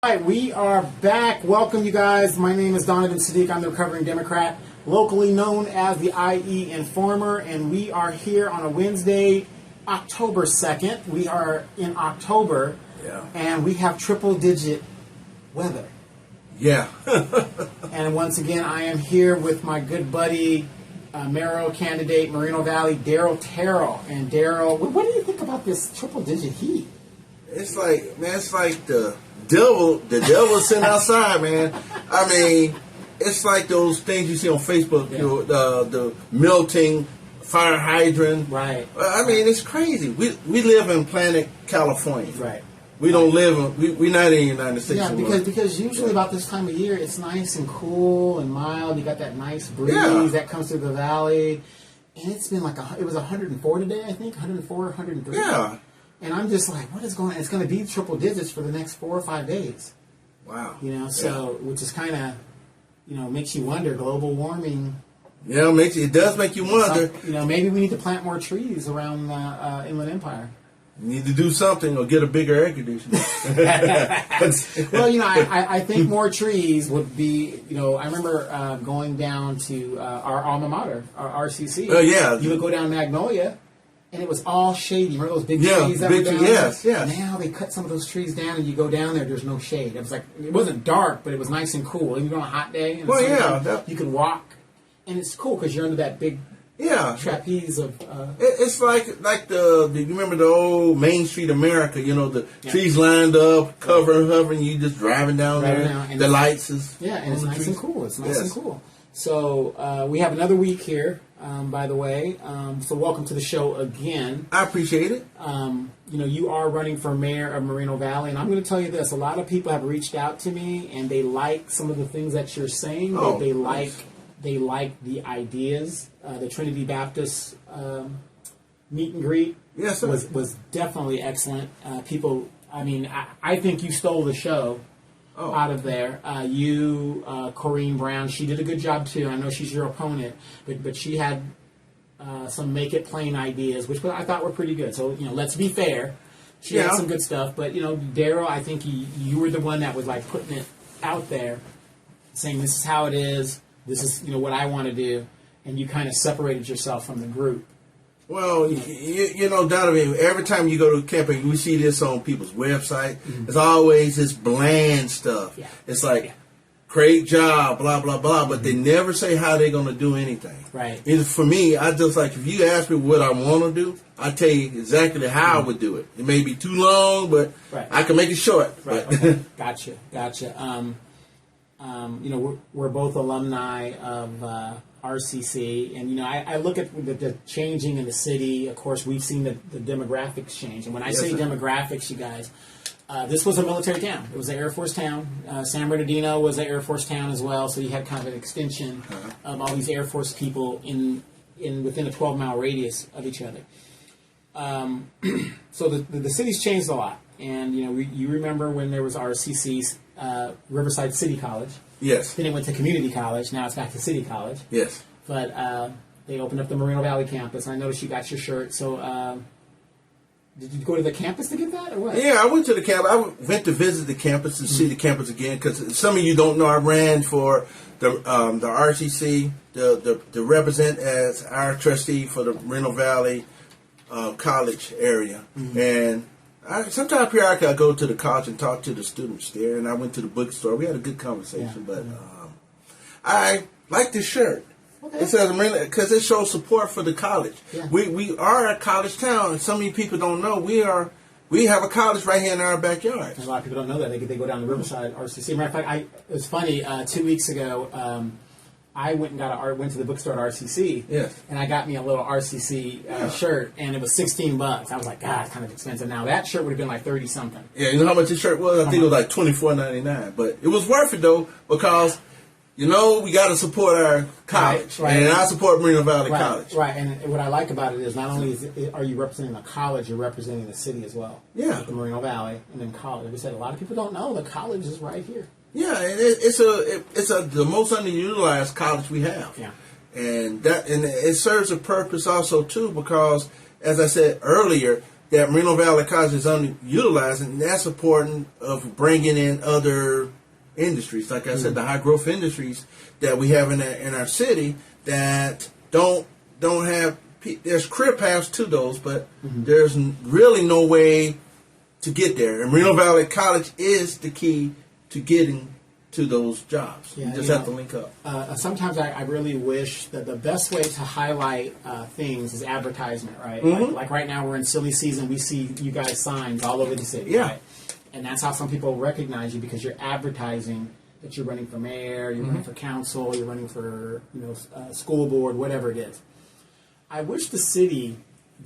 All right, we are back. Welcome, you guys. My name is Donovan Sadiq. I'm the recovering Democrat, locally known as the IE Informer, and we are here on a Wednesday, October 2nd. We are in October, and we have triple-digit weather. Yeah. And once again, I am here with my good buddy, mayoral candidate, Moreno Valley, DarylTerrell. And Daryl, what do you think about this triple-digit heat? It's like, man, it's like the devil sitting outside, man. I mean, it's like those things you see on Facebook, the melting fire hydrant. Right. I mean, it's crazy. We live in planet California. Right. We don't live in, we're not in the United States. Yeah, because usually about this time of year, it's nice and cool and mild. You got that nice breeze that comes through the valley. And it's been like, it was 104 today, I think, 104, 103. Yeah. And I'm just like, what is going on? It's going to be triple digits for the next 4 or 5 days. Wow. So, which is kind of, makes you wonder, global warming. Yeah, it does make you wonder. Maybe we need to plant more trees around the Inland Empire. You need to do something or get a bigger air conditioner. Well, I think more trees would be, I remember going down to our alma mater, our RCC. Oh, yeah. You would go down Magnolia, and it was all shady. Remember those big trees that were down there? Yes. Now they cut some of those trees down, and you go down there, there's no shade. It was like, it wasn't dark, but it was nice and cool. Even on a hot day, you could walk, and it's cool because you're under that big trapeze of... It's like you remember the old Main Street America, the trees lined up, hovering, you just driving down there, and the lights is... Yeah, and it's nice and cool. It's nice and cool. So we have another week here, by the way. So welcome to the show again. I appreciate it. You are running for mayor of Moreno Valley, and I'm going to tell you this. A lot of people have reached out to me, and they like some of the things that you're saying. They like the ideas. The Trinity Baptist meet and greet was definitely excellent. I think you stole the show out of there. Corrine Brown, she did a good job too. I know she's your opponent, but she had some make it plain ideas, which I thought were pretty good. So let's be fair. She had some good stuff, but Daryl, I think you were the one that was like putting it out there, saying this is how it is. This is what I want to do, and you kind of separated yourself from the group. Well, Donovan, every time you go to a campaign, we see this on people's website. Mm-hmm. It's always this bland stuff. Yeah. It's like, great job, blah, blah, blah, but they never say how they're going to do anything. Right. For me, I just like, if you ask me what I want to do, I tell you exactly how I would do it. It may be too long, but I can make it short. Right. Okay. Gotcha. We're both alumni of RCC, and I look at the changing in the city. Of course, we've seen the demographics change, and when I say demographics, you guys, this was a military town. It was an Air Force town. San Bernardino was an Air Force town as well, so you had kind of an extension of all these Air Force people within a 12-mile radius of each other. So the city's changed a lot, and you remember when there was RCC's Riverside City College. Yes. Then it went to community college. Now it's back to City College. Yes. But they opened up the Moreno Valley campus. I noticed you got your shirt. So did you go to the campus to get that or what? Yeah, I went to the campus. I went to visit the campus and see the campus again because some of you don't know I ran for the RCC to represent as our trustee for the Moreno Valley college area. Mm-hmm. And sometimes periodically I go to the college and talk to the students there, and I went to the bookstore. We had a good conversation, but I like this shirt. Okay. It says because it shows support for the college. Yeah. We are a college town, and some of you people don't know we have a college right here in our backyard. A lot of people don't know that they go down to Riverside RCC. Matter of fact, it was funny. 2 weeks ago, I went to the bookstore at RCC, and I got me a little RCC shirt, and it was $16. I was like, God, it's kind of expensive. Now that shirt would have been like 30 something. Yeah, you know how much this shirt was? I think it was like $24.99, but it was worth it though because we got to support our college, and I support Moreno Valley College. Right, and what I like about it is not only are you representing the college, you're representing the city as well. Yeah, like the Moreno Valley, and then college. Like I said, a lot of people don't know the college is right here. Yeah, and it's the most underutilized college we have. Yeah, and it serves a purpose also too because, as I said earlier, that Moreno Valley College is underutilized, and that's important of bringing in other industries. Like I said, the high growth industries that we have in our city that don't have. There's career paths to those, but there's really no way to get there. And Moreno Valley College is the key to getting to those jobs. You just have to link up. Sometimes I really wish that the best way to highlight things is advertisement, right? Like right now we're in silly season. We see you guys signs all over the city, right? And that's how some people recognize you, because you're advertising that you're running for mayor, you're running for council, you're running for school board, whatever it is. I wish the city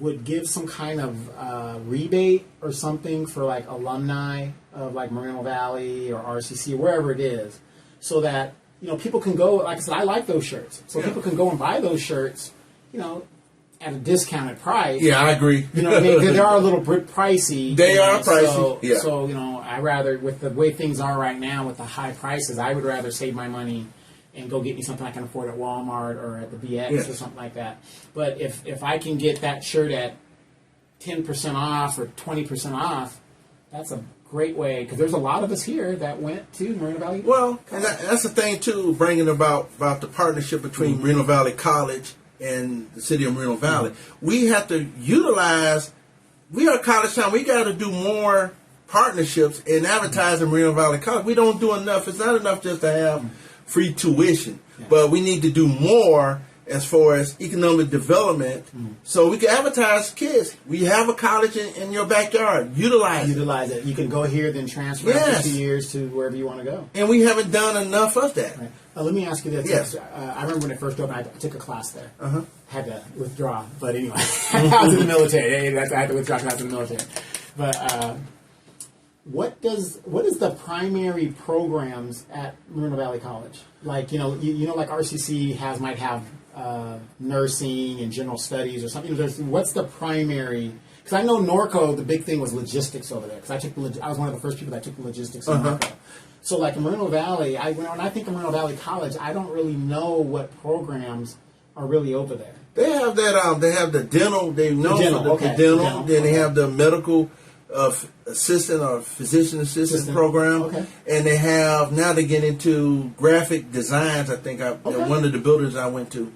would give some kind of rebate or something for like alumni of like Moreno Valley or RCC, wherever it is, so that people can go. Like I said, I like those shirts, so people can go and buy those shirts, at a discounted price. Yeah, I agree. What I mean? They are a little bit pricey. They are pricey. So I rather, with the way things are right now with the high prices, I would rather save my money and go get me something I can afford at Walmart or at the BX or something like that. But if I can get that shirt at 10% off or 20% off, that's a great way, because there's a lot of us here that went to Moreno Valley. Well, and that's the thing too, bringing about the partnership between Moreno Valley College and the city of Moreno Valley. We have to utilize. We are a college town. We got to do more partnerships and advertising Moreno Valley College. We don't do enough. It's not enough just to have free tuition, but we need to do more as far as economic development, so we can advertise kids. We have a college in your backyard. Utilize it. You can go here, then transfer after 2 years to wherever you want to go. And we haven't done enough of that. Right. Let me ask you this. Yes. I remember when it first opened, I took a class there. Had to withdraw, but anyway, I was in the military. I had to withdraw because I was in the military. But what is the primary programs at Moreno Valley College? Like like RCC might have nursing and general studies or something. What's the primary? Because I know Norco, the big thing was logistics over there. Because I was one of the first people that took the logistics in Norco. So like in Moreno Valley, when I think of Moreno Valley College, I don't really know what programs are really over there. They have that. They have the dental. They know the dental. Then they have the medical assistant or physician assistant program, and they have now they get into graphic designs. I think one of the buildings I went to.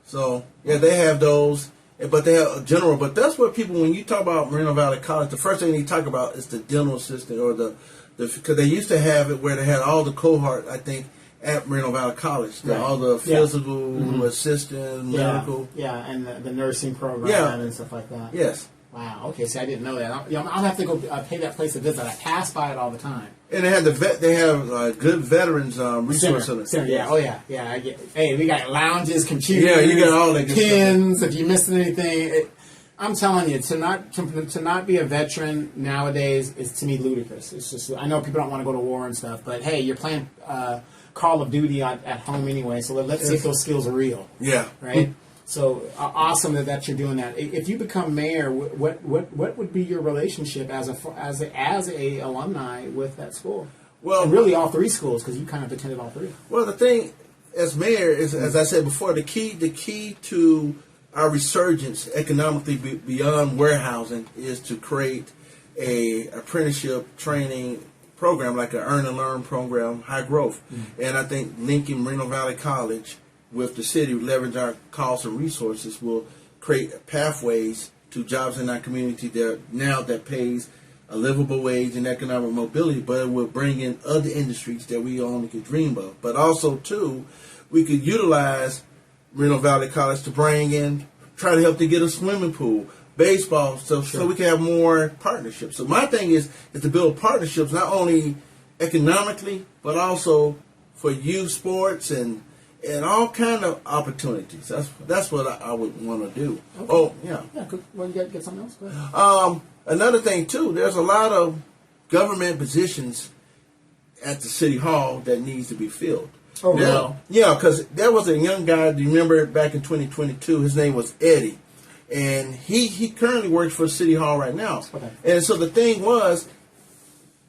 So they have those, but they have general. But that's what people, when you talk about Moreno Valley College, the first thing you talk about is the dental assistant, or because they used to have it where they had all the cohort, I think, at Moreno Valley College. All the physical assistant, medical, and the nursing program and stuff like that. Yes. Wow. Okay. See, I didn't know that. I'll have to go pay that place a visit. I pass by it all the time. And they have They have good veterans resource center. Yeah. Oh yeah. Yeah. Hey, we got lounges, computers. Yeah, you got all that pins. If you missed anything, I'm telling you, to not be a veteran nowadays is, to me, ludicrous. It's just, I know people don't want to go to war and stuff, but hey, you're playing Call of Duty at home anyway. So let's see if those skills are real. Yeah. Right. So awesome that you're doing that. If you become mayor, what would be your relationship as a alumni with that school? Well, and really all three schools, because you kind of attended all three. Well, the thing as mayor is, as I said before, the key to our resurgence economically beyond warehousing is to create a apprenticeship training program, like an earn and learn program, high growth. And I think linking Moreno Valley College with the city, leverage our costs and resources, will create pathways to jobs in our community that pays a livable wage and economic mobility, but it will bring in other industries that we only could dream of. But also, too, we could utilize Moreno Valley College to try to help to get a swimming pool, baseball, so we can have more partnerships. So my thing is to build partnerships, not only economically, but also for youth sports and all kind of opportunities. That's what I would want to do. Okay. Oh, yeah. Yeah, well, you got to get something else? Go ahead. Another thing, too, there's a lot of government positions at the city hall that needs to be filled. Oh, wow. Yeah, because there was a young guy, do you remember back in 2022, his name was Eddie. And he currently works for City Hall right now. Okay. And so the thing was,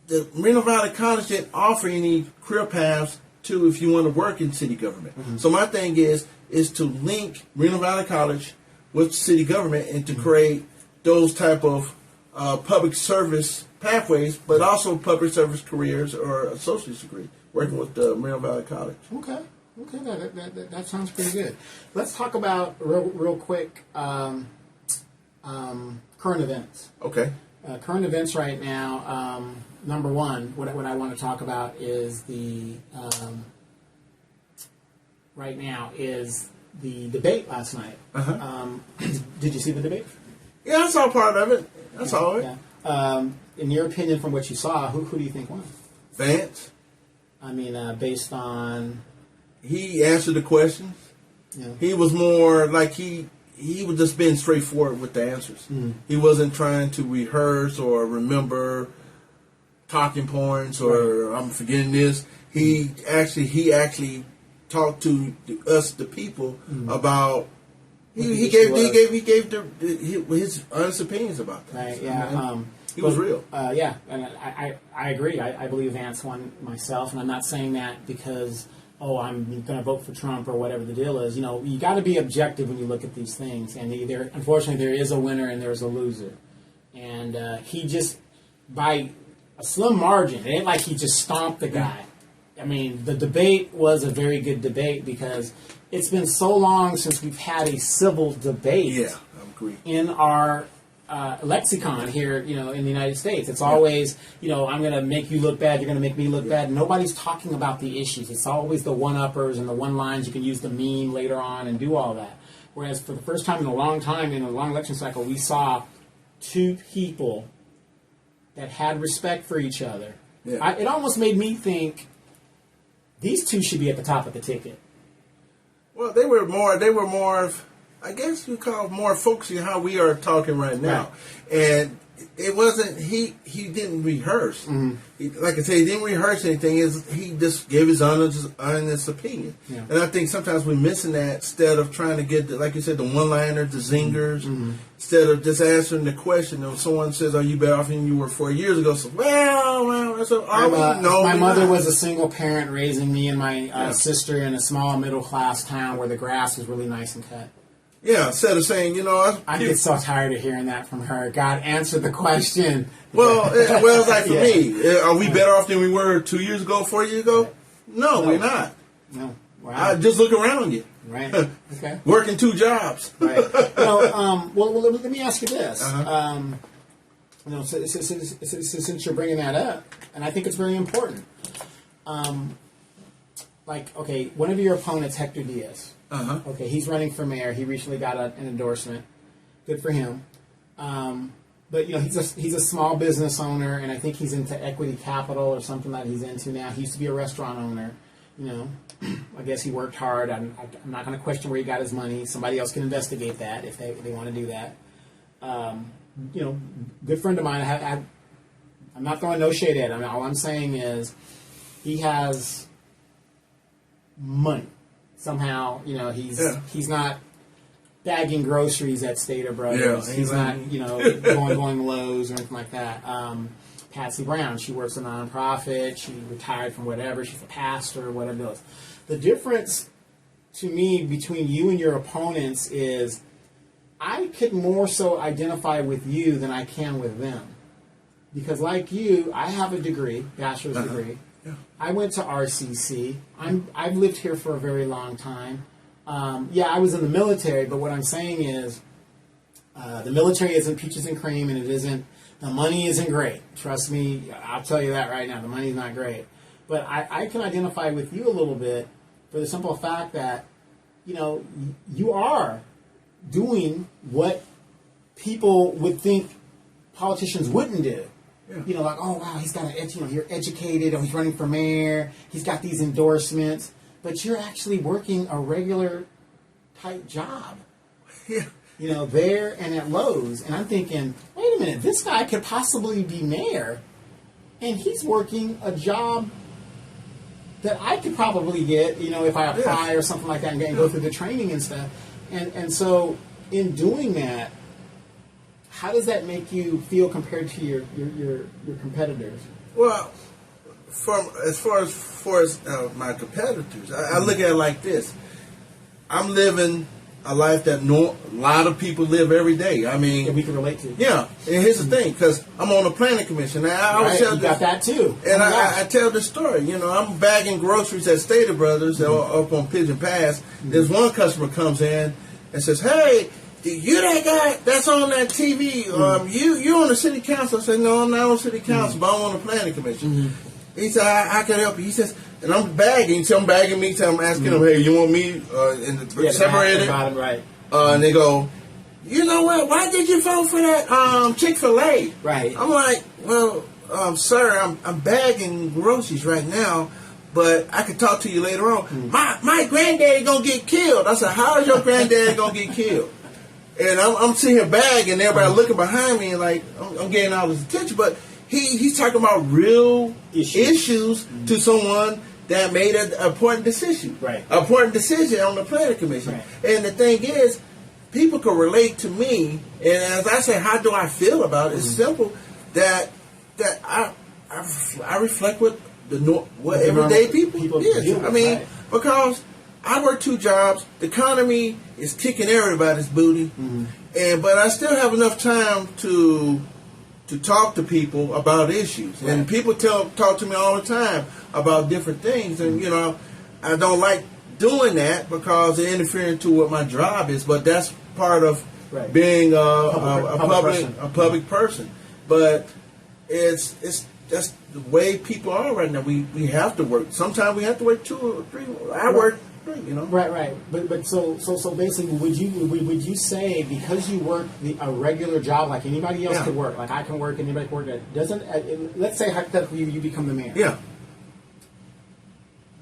the Moreno Valley College didn't offer any career paths to if you want to work in city government. So my thing is to link Moreno Valley College with city government and to create those type of public service pathways, but also public service careers or associate's degree, working with Moreno Valley College. Okay, that sounds pretty good. Let's talk about real quick current events. Okay. Current events right now. Number one, what I want to talk about is right now is the debate last night. Did you see the debate? Yeah, I saw part of it. I saw it. Yeah. In your opinion, from what you saw, who do you think won? Vance. I mean, based on... He answered the questions. Yeah. He was more like he was just being straightforward with the answers. Mm-hmm. He wasn't trying to rehearse or remember talking points or I'm forgetting this. He actually talked to us, the people, about. He gave his honest opinions about that. Right. Yeah. He was real. Yeah, and I agree. I believe Vance won myself, and I'm not saying that because I'm going to vote for Trump or whatever the deal is. You know, you got to be objective when you look at these things, and unfortunately there is a winner and there's a loser, and he just by a slim margin. It ain't like he just stomped the guy. I mean, the debate was a very good debate because it's been so long since we've had a civil debate. Yeah, I agree. In our lexicon here, in the United States. It's always, I'm going to make you look bad, you're going to make me look bad. Nobody's talking about the issues. It's always the one-uppers and the one-lines. You can use the meme later on and do all that. Whereas for the first time in a long election cycle, we saw two people that had respect for each other. Yeah. It almost made me think these two should be at the top of the ticket. Well, they were more I guess you call more focusing on how we are talking right now. Right. And it wasn't, he didn't rehearse. Mm-hmm. Like I said, he didn't rehearse anything. He just gave his honest opinion. Yeah. And I think sometimes we're missing that instead of trying to get, like you said, the one-liners, the zingers, mm-hmm. instead of just answering the question. If someone says, are you better off than you were 4 years ago? So, that's my mother was a single parent raising me and my sister in a small middle-class town where the grass was really nice and cut. Yeah, instead of saying, I get so tired of hearing that from her. God, answer the question. Well, it's like for me, are we better off than we were 2 years ago, 4 years ago? No, we're not. No. Wow. Just look around you. Right. Okay. Working 2 jobs. Right. Well, let me ask you this. Since you're bringing that up, and I think it's very important. One of your opponents, Hector Diaz. Okay, he's running for mayor. He recently got an endorsement. Good for him. But he's a small business owner, and I think he's into equity capital or something that he's into now. He used to be a restaurant owner. I guess he worked hard. I'm not going to question where he got his money. Somebody else can investigate that if they want to do that. Good friend of mine. I'm not throwing no shade at him. All I'm saying is he has money. Somehow, he's not bagging groceries at Stater Brothers. Yeah, he's not, going Lowe's or anything like that. Patsy Brown, she works a nonprofit. She retired from whatever. She's a pastor or whatever else. The difference to me between you and your opponents is I could more so identify with you than I can with them. Because like you, I have a degree, bachelor's degree. Yeah. I went to RCC. I've lived here for a very long time. I was in the military, but what I'm saying is the military isn't peaches and cream, and the money isn't great. Trust me, I'll tell you that right now. The money's not great. But I can identify with you a little bit for the simple fact that, you are doing what people would think politicians wouldn't do. Yeah. Oh, wow, he's got you're educated, or he's running for mayor, he's got these endorsements, but you're actually working a regular type job. Yeah. There and at Lowe's. And I'm thinking, wait a minute, this guy could possibly be mayor, and he's working a job that I could probably get, if I apply or something like that and go through the training and stuff. And so in doing that, how does that make you feel compared to your competitors? Well, as far as my competitors, I look at it like this: I'm living a life that a lot of people live every day. I mean, that we can relate to. Yeah, and here's the thing, because I'm on the planning commission. Now, I always tell you got that too. And I tell this story. You know, I'm bagging groceries at Stater Brothers up on Pigeon Pass. There's one customer comes in and says, "Hey, you that guy that's on that TV? You on the city council?" I said, "No, I'm not on city council, but I'm on the planning commission." He said, I can help you. He says, and I'm bagging. So I'm bagging me. So I'm asking them, "Hey, you want me separated?" Right. And they go, "You know what? Why did you vote for that Chick-fil-A?" Right. I'm like, "Well, sir, I'm bagging groceries right now, but I can talk to you later on. My granddaddy gonna get killed." I said, "How is your granddaddy gonna get killed?" And I'm sitting here bagging, and everybody looking behind me, and like I'm getting all this attention, but he's talking about real issues to someone that made an important decision. Right. An important decision on the planning commission. Right. And the thing is, people can relate to me, and as I say, how do I feel about it? It's simple that I reflect what what everyday people is. I mean, because I work 2 jobs, the economy is kicking everybody's booty, but I still have enough time to talk to people about issues. Right. And people talk to me all the time about different things, and you know, I don't like doing that because it interfering to what my job is, but that's part of being a public person. But it's that's the way people are right now. We have to work. Sometimes we have to work 2 or 3. I work 3, you know. Right. But so basically, would you say because you work a regular job like anybody else could work, like I can work, anybody can work, that doesn't? Let's say hypothetically you become the mayor. Yeah.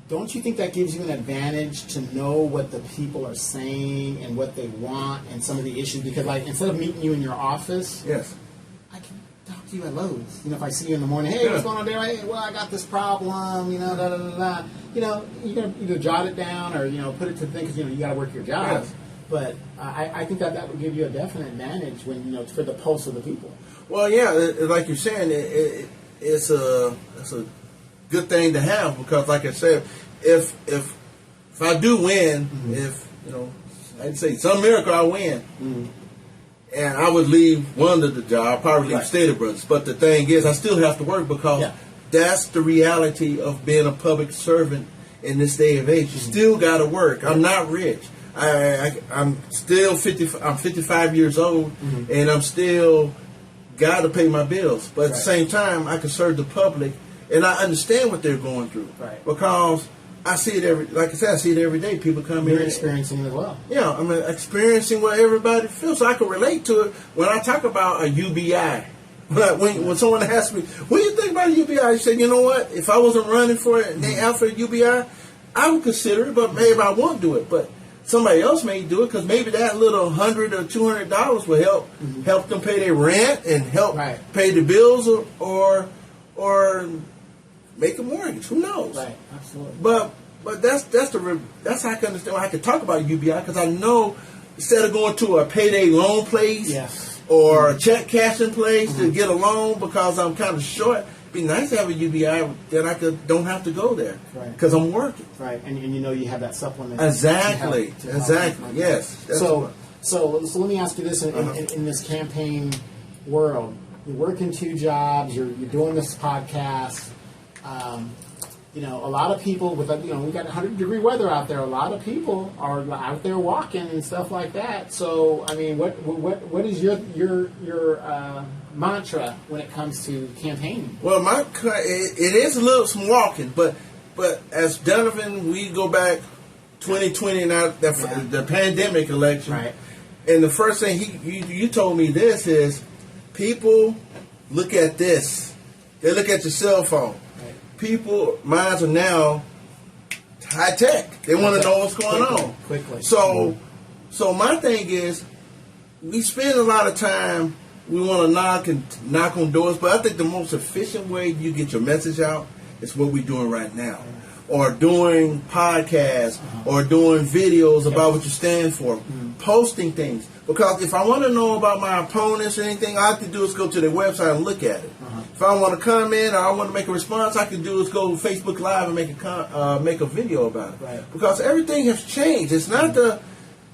Don't you think that gives you an advantage to know what the people are saying and what they want and some of the issues? Because like instead of meeting you in your office, I can talk to you at Lowe's. You know, if I see you in the morning, hey, what's going on there? Hey, well, I got this problem. You know, da da da da. You know, you're gonna either jot it down or put it to the thing because you got to work your job. Yes. But I think that would give you a definite advantage when for the pulse of the people. Well, yeah, like you're saying, it's a good thing to have because, like I said, if I do win, if I'd say some miracle I win, and I would leave one of the job, probably leave Stater Brothers. But the thing is, I still have to work because that's the reality of being a public servant in this day of age. You still got to work. I'm not rich. I'm still 50. I'm 55 years old, and I'm still got to pay my bills. But at the same time, I can serve the public, and I understand what they're going through because I see it I see it every day. People come in. You're experiencing it as well. Yeah, I'm experiencing what everybody feels, so I can relate to it. When I talk about a UBI, when someone asks me, "What do you think about a UBI?" I say, "You know what? If I wasn't running for it and they offer a UBI, I would consider it, but maybe I won't do it. But somebody else may do it because maybe that little $100 or $200 will help them pay their rent and help pay the bills or make a mortgage. Who knows?" Right, absolutely. But that's how I can understand why I can talk about UBI because I know instead of going to a payday loan place or a check cashing place to get a loan because I'm kind of short, it'd be nice to have a UBI then I don't have to go there because I'm working. Right, and you have that supplement. Exactly. Yes. So let me ask you this: in this campaign world, you're working 2 jobs, you're doing this podcast. A lot of people we got 100-degree weather out there. A lot of people are out there walking and stuff like that. So, I mean, what is your mantra when it comes to campaigning? Well, it is a little some walking, but as Donovan, we go back 2020 now the pandemic election, and the first thing you told me this is people look at this. They look at your cell phone. People, minds are now high tech. They want to know what's going on quickly. So my thing is, we spend a lot of time. We want to knock on doors, but I think the most efficient way you get your message out is what we're doing right now, or doing podcasts, or doing videos about what you stand for, posting things. Because if I want to know about my opponents or anything, all I have to do is go to their website and look at it. If I want to comment or I want to make a response, I can do is go to Facebook Live and make a video about it. Because everything has changed. It's not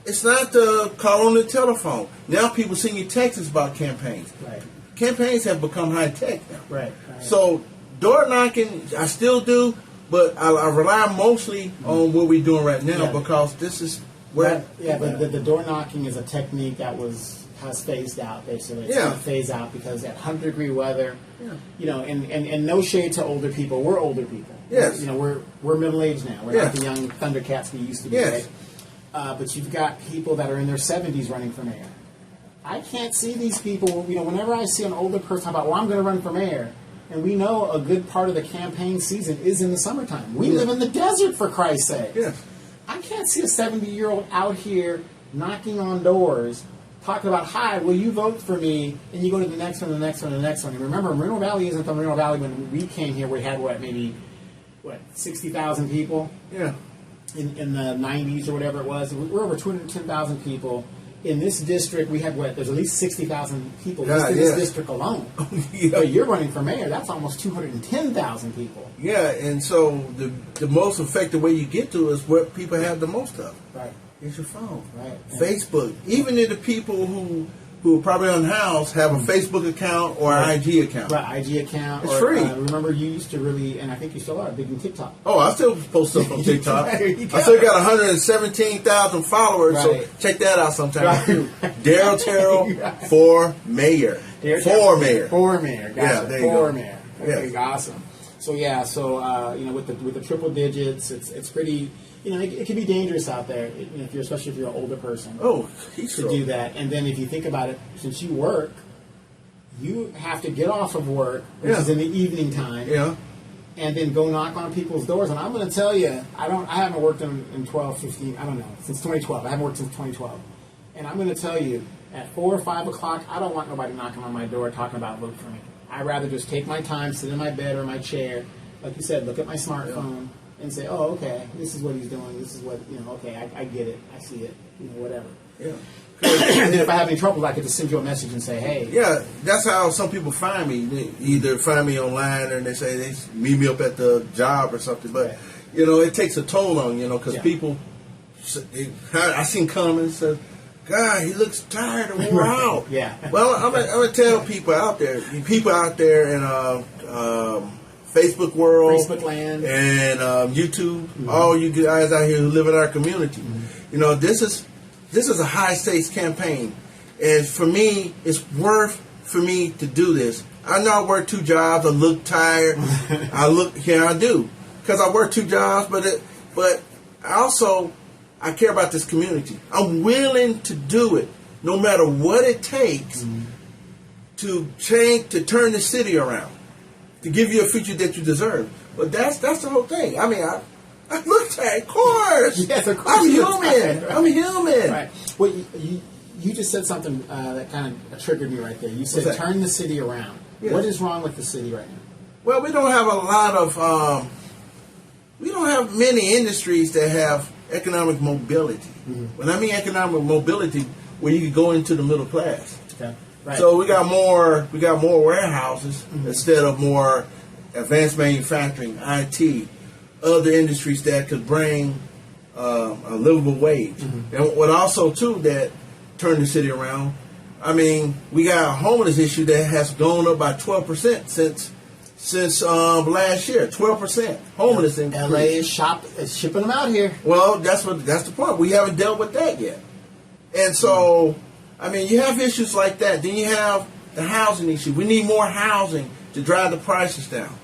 it's not the call on the telephone. Now people send you texts about campaigns. Right. Campaigns have become high tech now. Right. So door knocking, I still do, but I rely mostly on what we're doing right now because this is where. But the door knocking is a technique that has phased out. Basically, it's going to phase out because at 100-degree weather, and no shade to older people. We're older people. Yes. We're middle aged now. We're not the young Thundercats we used to be. Yes. Right? But you've got people that are in their 70s running for mayor. I can't see these people. Whenever I see an older person talk about, well, I'm going to run for mayor, and we know a good part of the campaign season is in the summertime. We live in the desert, for Christ's sake. Yes. I can't see a 70-year-old out here knocking on doors, talking about, hi, will you vote for me? And you go to the next one, the next one, the next one. And remember, Moreno Valley isn't the Moreno Valley when we came here. We had, maybe 60,000 people? Yeah. In the 90s or whatever it was. We're over 210,000 people. In this district, we had, there's at least 60,000 people just in this district alone. But you're running for mayor, that's almost 210,000 people. Yeah, and so the most effective way you get to is what people have the most of. Right. It's your phone. Right. Facebook. Even if the people who are probably unhoused have a Facebook account or an IG account. Right, IG account. It's free. Remember, you used to really, and I think you still are, big in TikTok. Oh, I still post stuff on TikTok. I still got 117,000 followers, so check that out sometime. DarylTerrell for mayor. For mayor. For mayor. Gotcha. Yeah, there you for go. mayor. Okay, awesome. So with the triple digits, it's pretty. It can be dangerous out there, especially if you're an older person. Oh, to do that. And then if you think about it, since you work, you have to get off of work, which is in the evening time, and then go knock on people's doors. And I'm going to tell you, I haven't worked in 12, 15, I don't know, since 2012. I haven't worked since 2012. And I'm going to tell you, at 4 or 5 o'clock, I don't want nobody knocking on my door talking about vote for me. I'd rather just take my time, sit in my bed or my chair, like you said, look at my smartphone, and say, oh, okay, this is what he's doing. This is what, okay, I get it. I see it, whatever. Yeah. And then if I have any trouble, I could just send you a message and say, hey. Yeah, that's how some people find me. They either find me online or they say they meet me up at the job or something. But, it takes a toll on, because people, I seen comments that, God, he looks tired and wore out. Well, I'm going to tell people out there in Facebook world, Facebook land, and YouTube, all you guys out here who live in our community. This is a high stakes campaign, and for me, it's worth for me to do this. I know I work 2 jobs. I look tired. I do because I work 2 jobs, but I care about this community. I'm willing to do it, no matter what it takes to turn the city around. To give you a future that you deserve. But that's the whole thing. I mean, I look tired, of course. Yes, of course. I'm human. Right? I'm human. Right. Well, you just said something that kind of triggered me right there. You said turn the city around. Yes. What is wrong with the city right now? Well, we don't have a lot of, we don't have many industries that have economic mobility. When I mean economic mobility, where you can go into the middle class. Okay. Right. So we got more warehouses instead of more advanced manufacturing, IT, other industries that could bring a livable wage. And what also too that turned the city around. I mean, we got a homeless issue that has gone up by 12% since last year. 12% homeless increase. LA is shipping them out here. Well, that's the point. We haven't dealt with that yet, and so. I mean, you have issues like that. Then you have the housing issue. We need more housing to drive the prices down.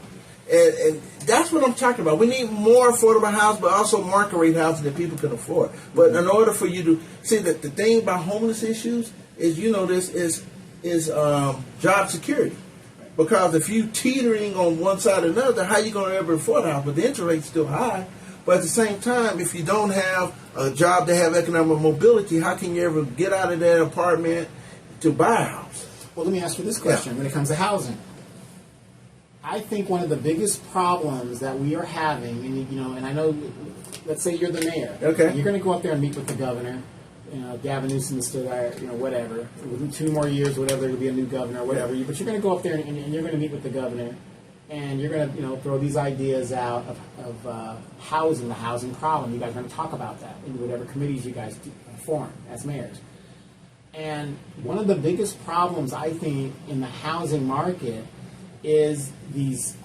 And that's what I'm talking about. We need more affordable housing, but also market rate housing that people can afford. But in order for you to see that the thing about homeless issues is, this is job security. Because if you teetering on one side or another, how are you going to ever afford a house? But the interest rate's still high. But at the same time, if you don't have a job to have economic mobility, how can you ever get out of that apartment to buy a house? Well, let me ask you this question when it comes to housing. I think one of the biggest problems that we are having, and I know, let's say you're the mayor. Okay. You're going to go up there and meet with the governor. Gavin Newsom is still there, whatever. Within 2 more years, whatever, there'll be a new governor or whatever. But you're going to go up there and you're going to meet with the governor. and you're going to throw these ideas out of housing, the housing problem. You guys are going to talk about that in whatever committees you guys form as mayors. And one of the biggest problems, I think, in the housing market is these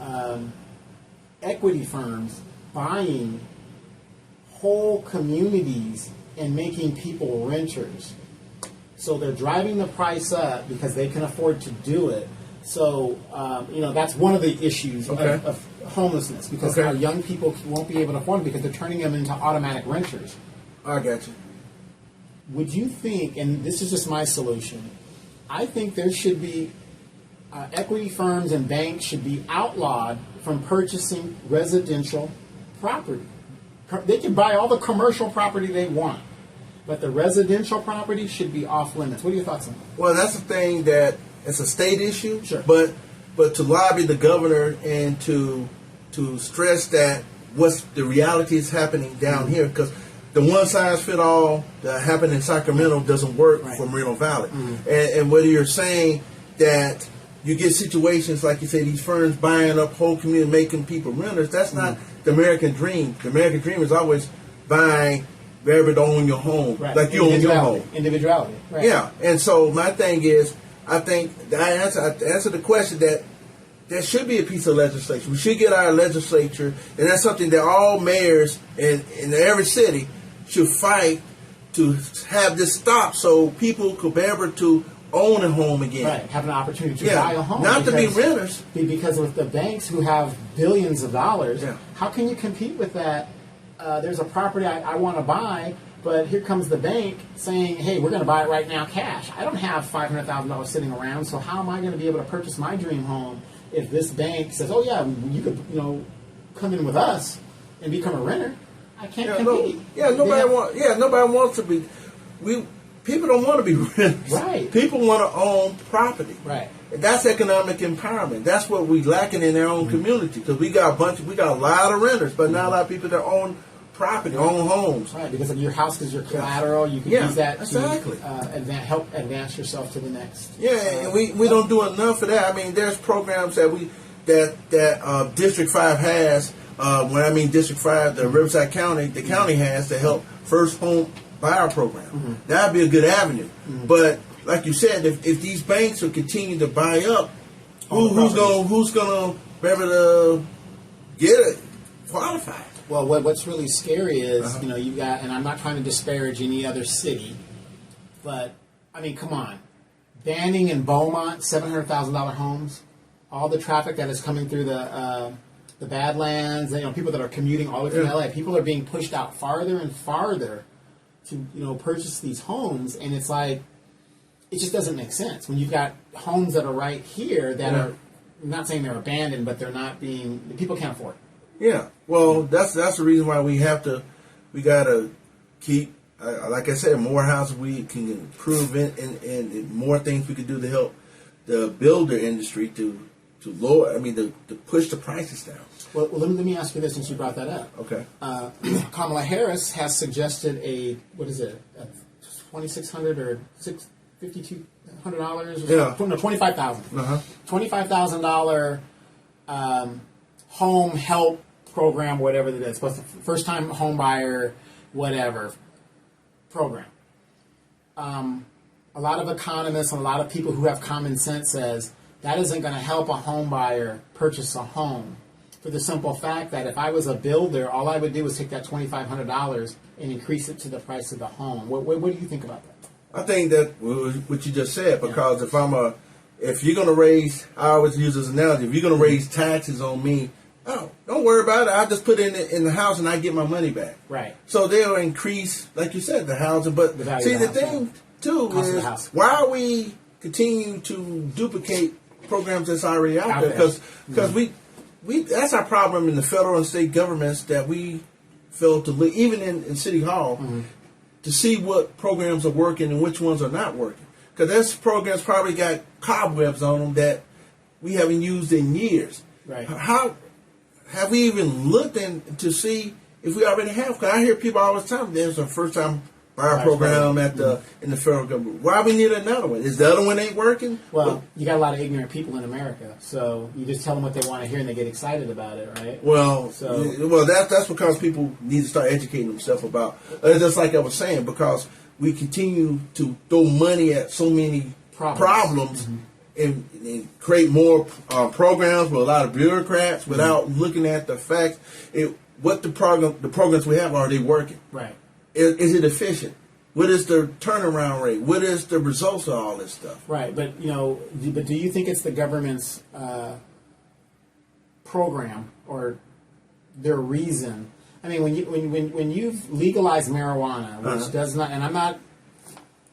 equity firms buying whole communities and making people renters. So they're driving the price up because they can afford to do it. So, that's one of the issues of homelessness, because our young people won't be able to afford it because they're turning them into automatic renters. I got you. Would you think, and this is just my solution, I think there should be equity firms and banks should be outlawed from purchasing residential property. They can buy all the commercial property they want, but the residential property should be off limits. What are your thoughts on that? Well, that's the thing, that it's a state issue. Sure. But to lobby the governor and to stress that what's the reality is happening down here, because the one size fit all that happened in Sacramento doesn't work for Moreno Valley. And whether you're saying that you get situations like you say, these firms buying up whole community, making people renters, that's not the American dream. The American dream is always buying, wherever to own your home, like you own your home. Individuality. Right. Yeah. And so my thing is, I think I answer the question that there should be a piece of legislation. We should get our legislature, and that's something that all mayors in every city should fight to have this stop, so people could be able to own a home again. Right, have an opportunity to buy a home. Not to be renters. Because with the banks who have billions of dollars, how can you compete with that? There's a property I want to buy, but here comes the bank saying, hey, we're going to buy it right now cash. I don't have $500,000 sitting around, so how am I going to be able to purchase my dream home if this bank says, oh yeah, you could come in with us and become a renter? I can't compete. Nobody wants to be. People don't want to be renters. Right. People want to own property. Right. That's economic empowerment. That's what we lacking in our own community, because we got a lot of renters, but not a lot of people that own property, own homes. Right, because your house is your collateral. You can use that exactly. to help advance yourself to the next. Yeah, and we don't do enough of that. I mean, there's programs that District 5 has. When I mean District 5, the Riverside County, the county has to help first home buyer program. That'd be a good avenue. But like you said, if these banks will continue to buy up, who's gonna be able to get it qualified? Well, what's really scary is you've got, and I'm not trying to disparage any other city, but I mean, come on, Banning and Beaumont, $700,000 homes, all the traffic that is coming through the Badlands, people that are commuting all the way from LA, people are being pushed out farther and farther to purchase these homes, and it's like, it just doesn't make sense when you've got homes that are right here that are, I'm not saying they're abandoned, but they're not being, people can't afford it. Yeah, well, that's the reason why we gotta keep, like I said, more houses we can improve in, and more things we can do to help the builder industry to lower, to push the prices down. Well, let me ask you this, since you brought that up. Okay. Kamala Harris has suggested a $2,600 or $5,200 or no, $25,000. $25,000 home help program, whatever that is, first time home buyer, whatever program. A lot of economists and a lot of people who have common sense says that isn't going to help a home buyer purchase a home, for the simple fact that if I was a builder, all I would do is take that $2,500 and increase it to the price of the home. What do you think about that? I think that what you just said, because if you're going to raise, I always use this analogy, if you're going to raise taxes on me, don't worry about it. I just put it in the house and I get my money back. Right. So they'll increase, like you said, the housing. But see, the thing too is, why are we continuing to duplicate programs that's already out there? Because we that's our problem in the federal and state governments, that we fail to look, even in City Hall, to see what programs are working and which ones are not working. Because those programs probably got cobwebs on them that we haven't used in years. Right. How have we even looked in to see if we already have? Because I hear people all the time, there's a first-time fire program at the in the federal government. Why we need another one? Is the other one ain't working? Well, you got a lot of ignorant people in America, so you just tell them what they want to hear and they get excited about it, right? Well, that's because people need to start educating themselves about. Just like I was saying, because we continue to throw money at so many problems and create more programs with a lot of bureaucrats without looking at the facts. What the programs we have, are they working? Right. Is it efficient? What is the turnaround rate? What is the results of all this stuff? Right, but do you think it's the government's program or their reason? I mean, when you've legalized marijuana, which does not, and I'm not.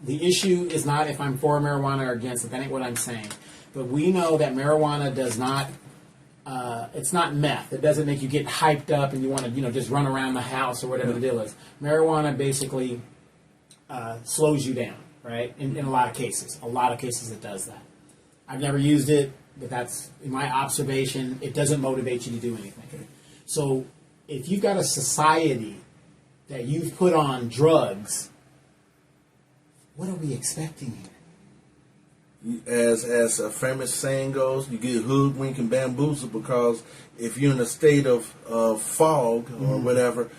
The issue is not if I'm for marijuana or against it. That ain't what I'm saying. But we know that marijuana does not. It's not meth. It doesn't make you get hyped up and you want to, just run around the house or whatever the deal is. Marijuana basically slows you down, right? In a lot of cases. A lot of cases it does that. I've never used it, but that's, in my observation, it doesn't motivate you to do anything. Okay. So if you've got a society that you've put on drugs, what are we expecting here? As a famous saying goes, you get hoodwinked and bamboozled, because if you're in a state of fog or whatever,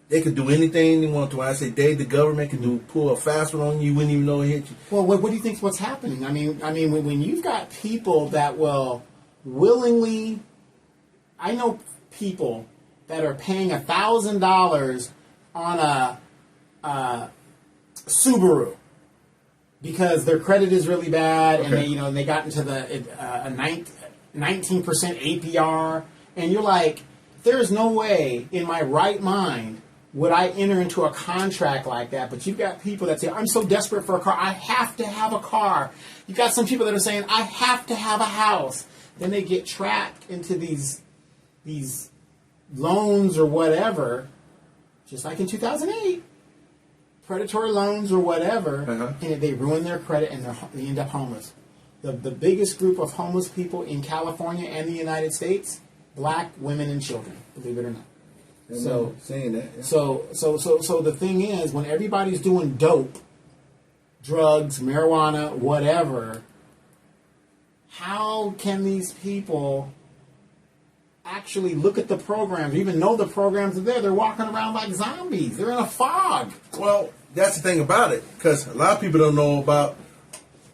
they could do anything they want to. When I say the government can pull a fast one on you, you wouldn't even know it hit you. Well, what do you think is what's happening? I mean, when you've got people that will willingly, I know people that are paying $1,000 on a Subaru because their credit is really bad, and they got into the 19% APR, and you're like, there's no way in my right mind would I enter into a contract like that. But you've got people that say, I'm so desperate for a car, I have to have a car. You've got some people that are saying, I have to have a house. Then they get trapped into these loans or whatever, just like in 2008. Predatory loans or whatever, and they ruin their credit and they end up homeless. The biggest group of homeless people in California and the United States, black women and children, believe it or not. So saying that. Yeah. So the thing is, when everybody's doing dope, drugs, marijuana, whatever, how can these people actually look at the programs, or even know the programs are there? They're walking around like zombies. They're in a fog. Well, that's the thing about it, because a lot of people don't know about.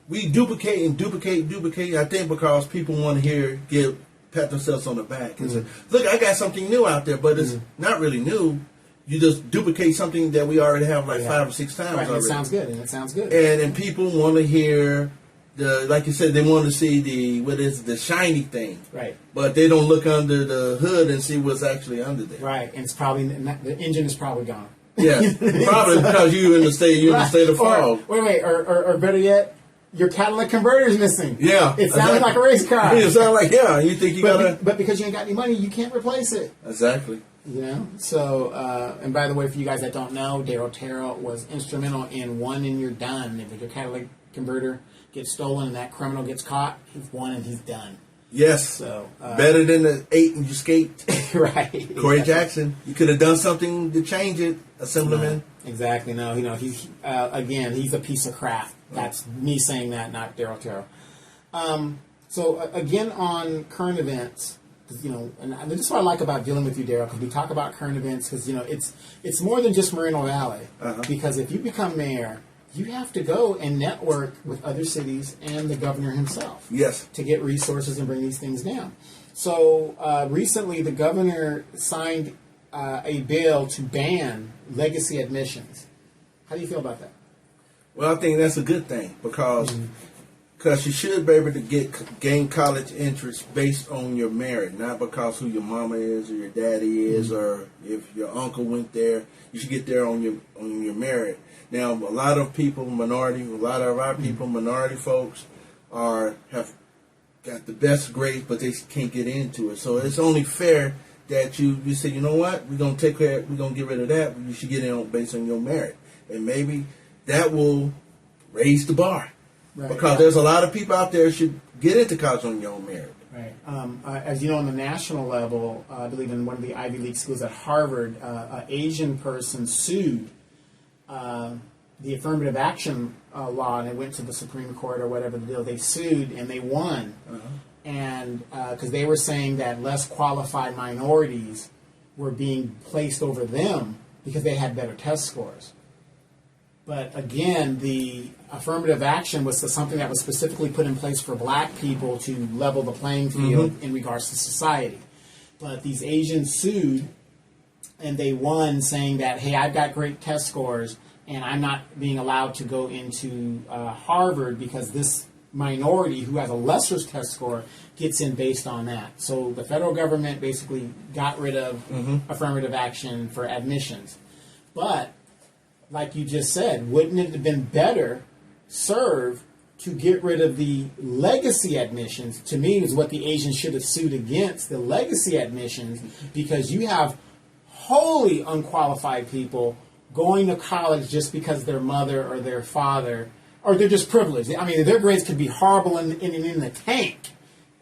We duplicate. I think because people want to pat themselves on the back and say, "Look, I got something new out there," but it's not really new. You just duplicate something that we already have 5 or 6 times already. It sounds good. And people want to hear. Like you said, they want to see the shiny thing, right? But they don't look under the hood and see what's actually under there, right? And it's probably the engine is probably gone. Yeah, probably because you're in the state of fog. Or better yet, your catalytic converter is missing. Yeah, it sounds like a race car. It sounds like you think but because you ain't got any money, you can't replace it. Exactly. So and by the way, for you guys that don't know, DarylTerrell was instrumental in One and You're Done. If your catalytic converter gets stolen and that criminal gets caught, he's won and he's done. Yes. So better than the 8 and you escaped. Right. Corey Jackson. You could have done something to change it. Assemblyman. Exactly. No. He's he's a piece of crap. That's me saying that, not DarylTerrell. So again, on current events, and this is what I like about dealing with you, Daryl, because we talk about current events, because it's more than just Moreno Valley. Because if you become mayor, you have to go and network with other cities and the governor himself. Yes. To get resources and bring these things down. So recently, the governor signed a bill to ban legacy admissions. How do you feel about that? Well, I think that's a good thing, because you should be able to gain college interest based on your merit, not because who your mama is or your daddy is or if your uncle went there. You should get there on your merit. Now, a lot of people, minority folks, have got the best grades, but they can't get into it. So it's only fair that you say, you know what, we're gonna get rid of that. You should get in based on your merit, and maybe that will raise the bar. Right. Because there's a lot of people out there who should get into college on your own merit. Right. As you know, on the national level, I believe in one of the Ivy League schools at Harvard, an Asian person sued the affirmative action law, and it went to the Supreme Court or whatever the deal. They sued and they won, and because they were saying that less qualified minorities were being placed over them because they had better test scores. But again, the affirmative action was something that was specifically put in place for black people to level the playing field in regards to society. But these Asians sued, and they won, saying that, hey, I've got great test scores, and I'm not being allowed to go into Harvard because this minority who has a lesser test score gets in based on that. So the federal government basically got rid of affirmative action for admissions. But like you just said, wouldn't it have been better served to get rid of the legacy admissions? To me, is what the Asians should have sued against, the legacy admissions, because you have wholly unqualified people going to college just because their mother or their father, or they're just privileged. I mean, their grades could be horrible in the tank,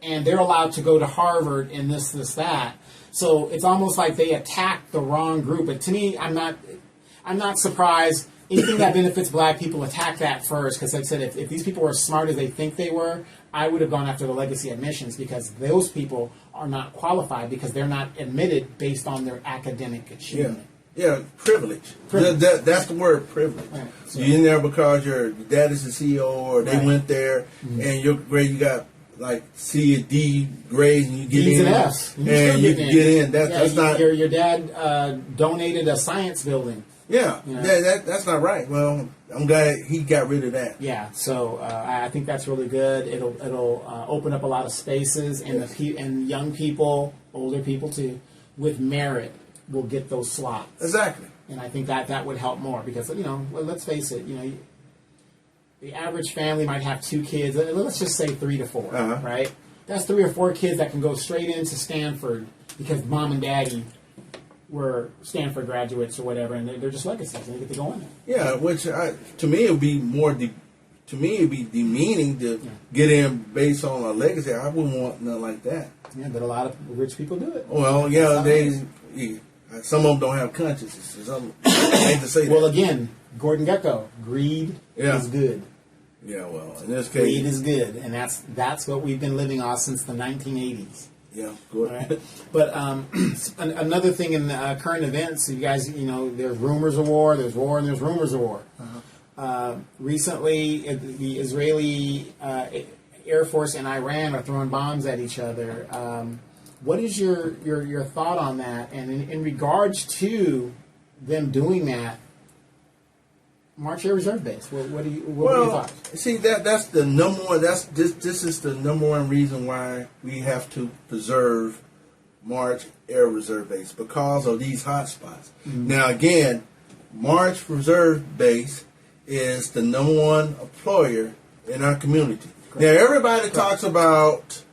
and they're allowed to go to Harvard and this, that. So it's almost like they attacked the wrong group. But to me, I'm not surprised. Anything that benefits black people, attack that first. Because like I said, if these people were as smart as they think they were, I would have gone after the legacy admissions, because those people are not qualified because they're not admitted based on their academic achievement. Yeah, privilege. That's the word, privilege. Right. So, you're in there because your dad is the CEO, or they went there, and your grade, you got like C or D grades, and you get D's in. And F's. And you get in. That's not. Your dad donated a science building. Yeah, you know? That's not right. Well, I'm glad he got rid of that. Yeah, so I think that's really good. It'll open up a lot of spaces, and and young people, older people too, with merit will get those slots. Exactly. And I think that would help more, because let's face it, the average family might have 2 kids. Let's just say 3 to 4, right? That's 3 or 4 kids that can go straight into Stanford because mom and daddy were Stanford graduates or whatever, and they're just legacies, and they get to go in there. Yeah, which to me it would be more. To me, it'd be demeaning to get in based on a legacy. I wouldn't want nothing like that. Yeah, but a lot of rich people do it. Well, some of them don't have consciences. I hate to say that. Well, again, Gordon Gekko, greed is good. Yeah, well, in this case, greed is good, and that's what we've been living off since the 1980s. Yeah, good. Right? But another thing in current events, you guys, there's rumors of war, there's war, and there's rumors of war. Recently, the Israeli Air Force and Iran are throwing bombs at each other. What is your thought on that? And in regards to them doing that, March Air Reserve Base. What are your thoughts? See, that's the number one. This is the number one reason why we have to preserve March Air Reserve Base, because of these hot spots. Now, again, March Reserve Base is the number one employer in our community. Correct. Now, everybody talks about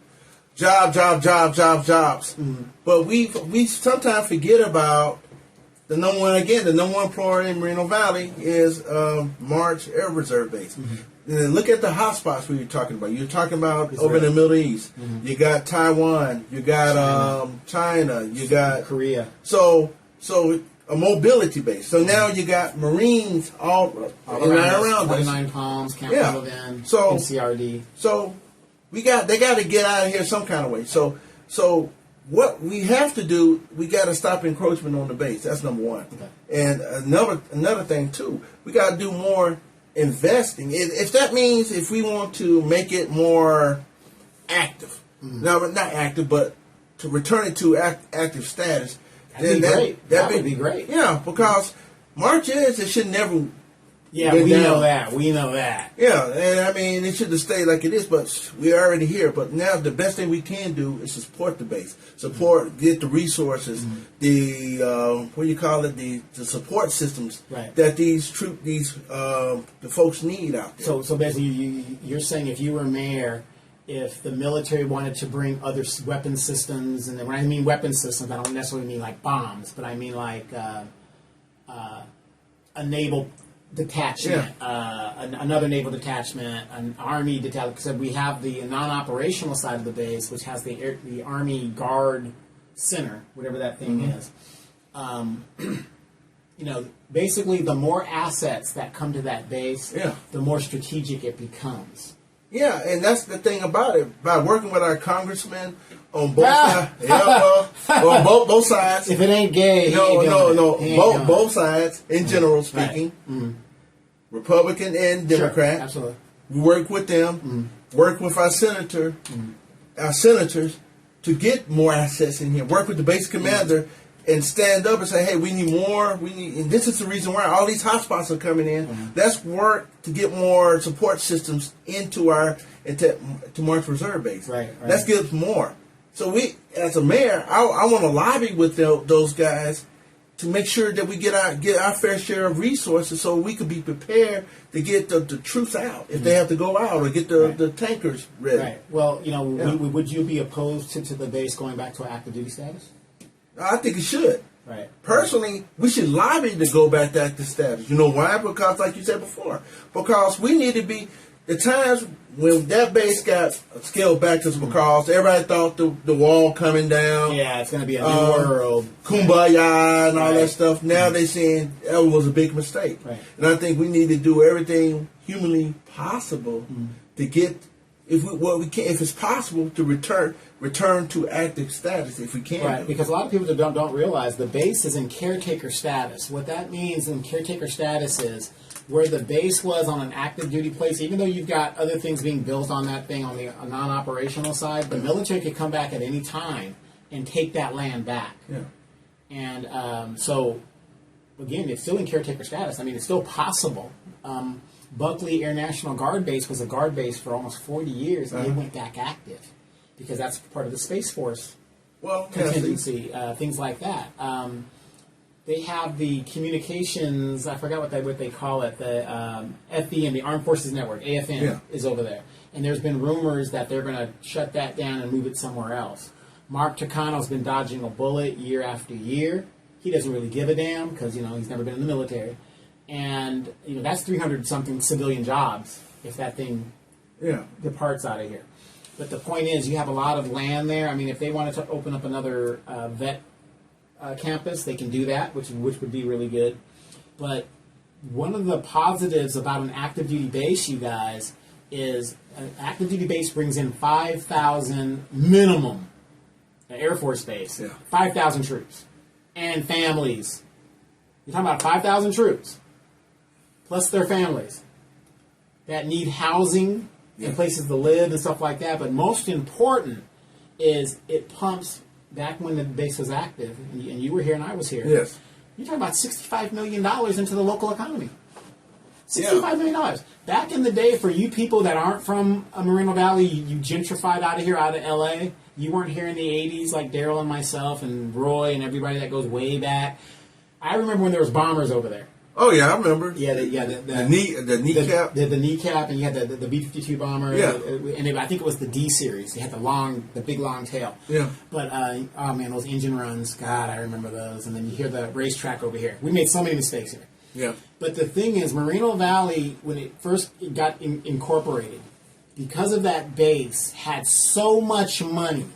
jobs, but we sometimes forget about the number one employer in Moreno Valley is March Air Reserve Base. And then look at the hotspots we were talking about. You're talking about Israel. Over in the Middle East. You got Taiwan. You got China. You got Korea. So a mobility base. So now you got Marines all around 29 Palms, Camp Sullivan, NCRD. So they got to get out of here some kind of way. So what we have to do, we got to stop encroachment on the base. That's number one. Okay. And another thing too, we got to do more investing. If that means if we want to make it more active, not active, but to return it to active status, that would be great. Yeah, because March it should never. Yeah, we know that. Yeah, and I mean, it should have stayed like it is, but we're already here. But now the best thing we can do is to support the base, get the resources, the support systems that the folks need out there. So basically, you're saying if you were mayor, if the military wanted to bring other weapon systems, and when I mean weapon systems, I don't necessarily mean like bombs, but I mean like a naval detachment, another naval detachment, an army detachment, because we have the non-operational side of the base, which has the Army Guard Center, whatever that thing is. basically the more assets that come to that base, the more strategic it becomes. Yeah, and that's the thing about it. By working with our congressmen on both sides, both sides. If it ain't gay, both sides in general speaking, Republican and Democrat. Sure, absolutely. We work with them, work with our senators to get more assets in here. Work with the base commander and stand up and say, hey, we need more. And this is the reason why all these hotspots are coming in. Let's work to get more support systems into March Reserve Base. Right. Let's give more. So we, as a mayor, I want to lobby with those guys to make sure that we get our fair share of resources so we could be prepared to get the troops out if they have to go out or get the tankers ready. Right. Well, would you be opposed to the base going back to an active duty status? I think it should. Right. Personally, we should lobby to go back to active status. You know why? Because, like you said before, because we need to be, the times when that base got scaled back is because everybody thought the wall coming down. Yeah, it's going to be a new world. Kumbaya and all that stuff. Now they're saying that was a big mistake. Right. And I think we need to do everything humanly possible to get, if it's possible, to return to active status if we can. Right, because a lot of people don't realize the base is in caretaker status. What that means in caretaker status is where the base was on an active duty place, even though you've got other things being built on that thing on the non-operational side, the military could come back at any time and take that land back. Yeah. And so, again, it's still in caretaker status. I mean, it's still possible. Buckley Air National Guard Base was a guard base for almost 40 years, and it went back active because that's part of the Space Force contingency, things like that. They have the communications, I forgot what they call it, the FEN, the Armed Forces Network, AFN, is over there. And there's been rumors that they're going to shut that down and move it somewhere else. Mark Takano's been dodging a bullet year after year. He doesn't really give a damn because, he's never been in the military. And, that's 300-something civilian jobs if that thing departs out of here. But the point is, you have a lot of land there. I mean, if they wanted to open up another vet campus, they can do that, which would be really good. But one of the positives about an active duty base, you guys, is an active duty base brings in 5,000 minimum, an Air Force base, 5,000 troops and families. You're talking about 5,000 troops plus their families that need housing and places to live and stuff like that. But most important is it pumps. Back when the base was active, and you were here and I was here, yes, you're talking about $65 million into the local economy. $65 million. Back in the day, for you people that aren't from Moreno Valley, you gentrified out of here, out of L.A., you weren't here in the 80s like Daryl and myself and Roy and everybody that goes way back. I remember when there was bombers over there. Oh, yeah, I remember. Yeah, the kneecap. The kneecap, and you had the B-52 bomber. Yeah. And I think it was the D series. They had the big long tail. Yeah. But, oh, man, those engine runs, God, I remember those. And then you hear the racetrack over here. We made so many mistakes here. Yeah. But the thing is, Moreno Valley, when it first got incorporated, because of that base, had so much money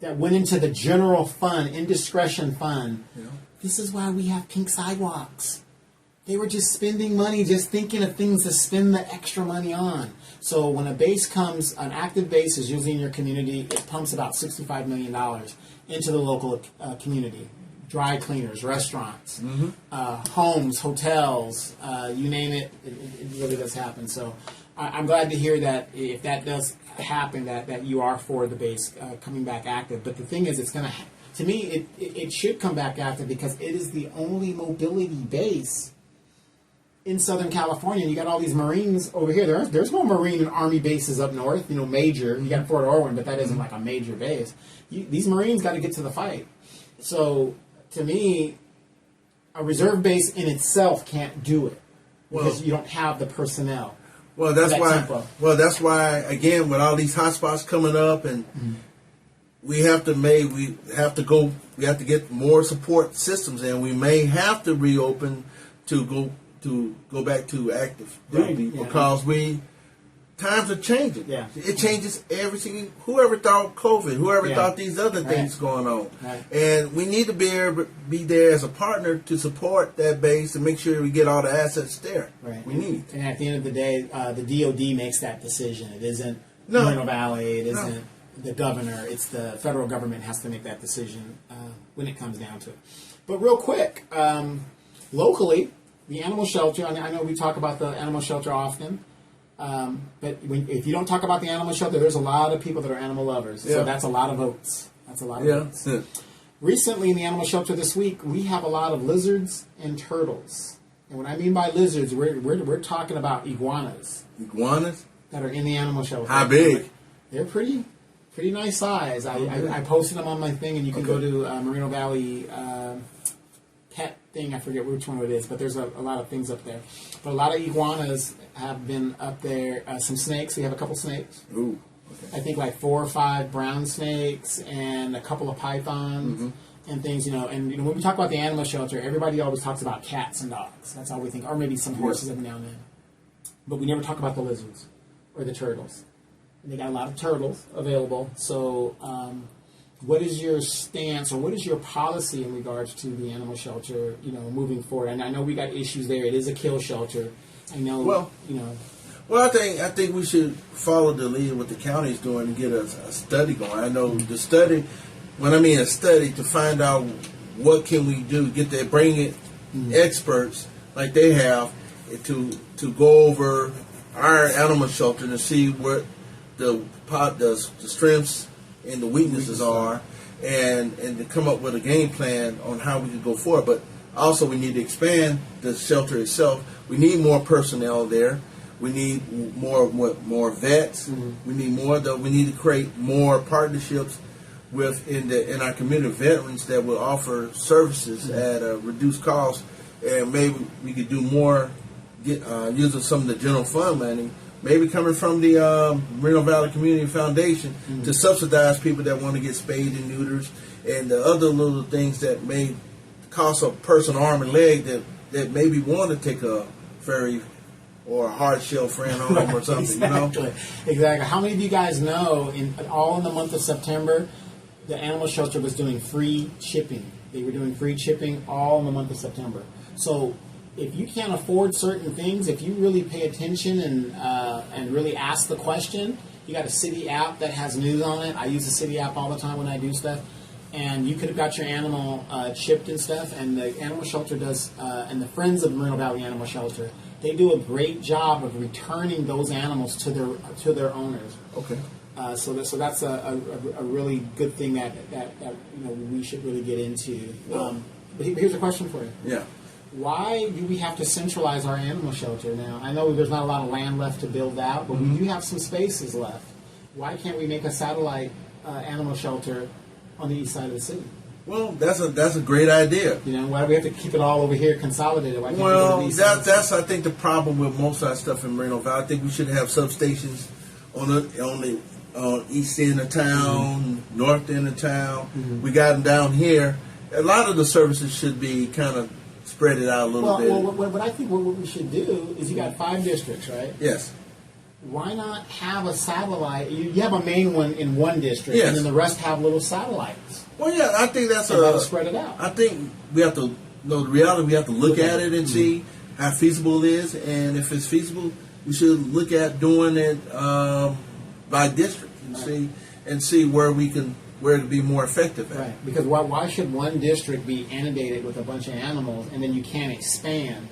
that went into the general fund, indiscretion fund. Yeah. This is why we have pink sidewalks. They were just spending money, just thinking of things to spend the extra money on. So when a base comes, an active base is usually in your community, it pumps about $65 million into the local community. Dry cleaners, restaurants, homes, hotels, you name it, it really does happen. So I'm glad to hear that if that does happen, that you are for the base coming back active. But the thing is, it's going to me, it should come back active because it is the only mobility base in Southern California. You got all these Marines over here. There's no Marine and Army bases up north, major. You got Fort Irwin, but that isn't like a major base. These Marines got to get to the fight. So, to me, a reserve base in itself can't do it because you don't have the personnel. Well, that's why. Again, with all these hotspots coming up, and we have to get more support systems, and we may have to reopen to go back to active duty because times are changing. Yeah. It changes everything. Whoever thought COVID, whoever thought these other things going on. Right. And we need to be there as a partner to support that base and make sure we get all the assets there. Right. We need. And at the end of the day, the DOD makes that decision. It isn't Moreno Valley. It isn't the governor. It's the federal government has to make that decision when it comes down to it. But real quick, locally, the animal shelter, I know we talk about the animal shelter often, but if you don't talk about the animal shelter, there's a lot of people that are animal lovers. Yeah. So that's a lot of votes. That's a lot of votes. Yeah. Recently in the animal shelter this week, we have a lot of lizards and turtles. And what I mean by lizards, we're talking about iguanas. Iguanas? That are in the animal shelter. How big? They're pretty nice size. I posted them on my thing, and you can go to Moreno Valley pet thing. I forget which one it is, but there's a lot of things up there. But a lot of iguanas have been up there. Some snakes. We have a couple snakes. Ooh. Okay. I think like 4 or 5 brown snakes and a couple of pythons and things. And when we talk about the animal shelter, everybody always talks about cats and dogs. That's all we think, or maybe some horses every now and then. But we never talk about the lizards or the turtles. And they got a lot of turtles available. So, what is your stance, or what is your policy in regards to the animal shelter? Moving forward. And I know we got issues there. It is a kill shelter. I know. Well, Well, I think we should follow the lead what the county is doing and get a study going. I know the study. When I mean a study, to find out what can we do, bring in experts like they have to go over our animal shelter to see what the strengths and the weaknesses are, and to come up with a game plan on how we can go forward. But also we need to expand the shelter itself. We need more personnel there. We need more vets. We need more. We need to create more partnerships in our community, veterans that will offer services at a reduced cost, and maybe we could do more using some of the general fund money, maybe coming from the Moreno Valley Community Foundation to subsidize people that want to get spayed and neuters, and the other little things that may cost a person arm and leg that maybe want to take a ferry or a hard shell friend home or something. Exactly. Exactly. How many of you guys know, all in the month of September, the animal shelter was doing free shipping? They were doing free shipping all in the month of September. So if you can't afford certain things, if you really pay attention and really ask the question, you got a city app that has news on it. I use the city app all the time when I do stuff. And you could have got your animal shipped and stuff. And the animal shelter does, and the Friends of Moreno Valley Animal Shelter, they do a great job of returning those animals to their owners. Okay. So that's a really good thing that we should really get into. But here's a question for you. Yeah. Why do we have to centralize our animal shelter now? I know there's not a lot of land left to build out, but we do have some spaces left. Why can't we make a satellite animal shelter on the east side of the city? Well, that's a great idea. Why do we have to keep it all over here consolidated? Why can't we go to the east side? That's I think the problem with most of our stuff in Moreno Valley. I think we should have substations on the east end of town, north end of town. We got them down here. A lot of the services should be kind of spread it out a little bit. Well, what I think what we should do is you got 5 districts, right? Yes. Why not have a satellite? You have a main one in one district, and then the rest have little satellites. Well, yeah, I think that's spread it out. I think we have to know the reality. We have to look at it and see how feasible it is, and if it's feasible, we should look at doing it by district and see where it could be more effective at. Right, because why should one district be inundated with a bunch of animals and then you can't expand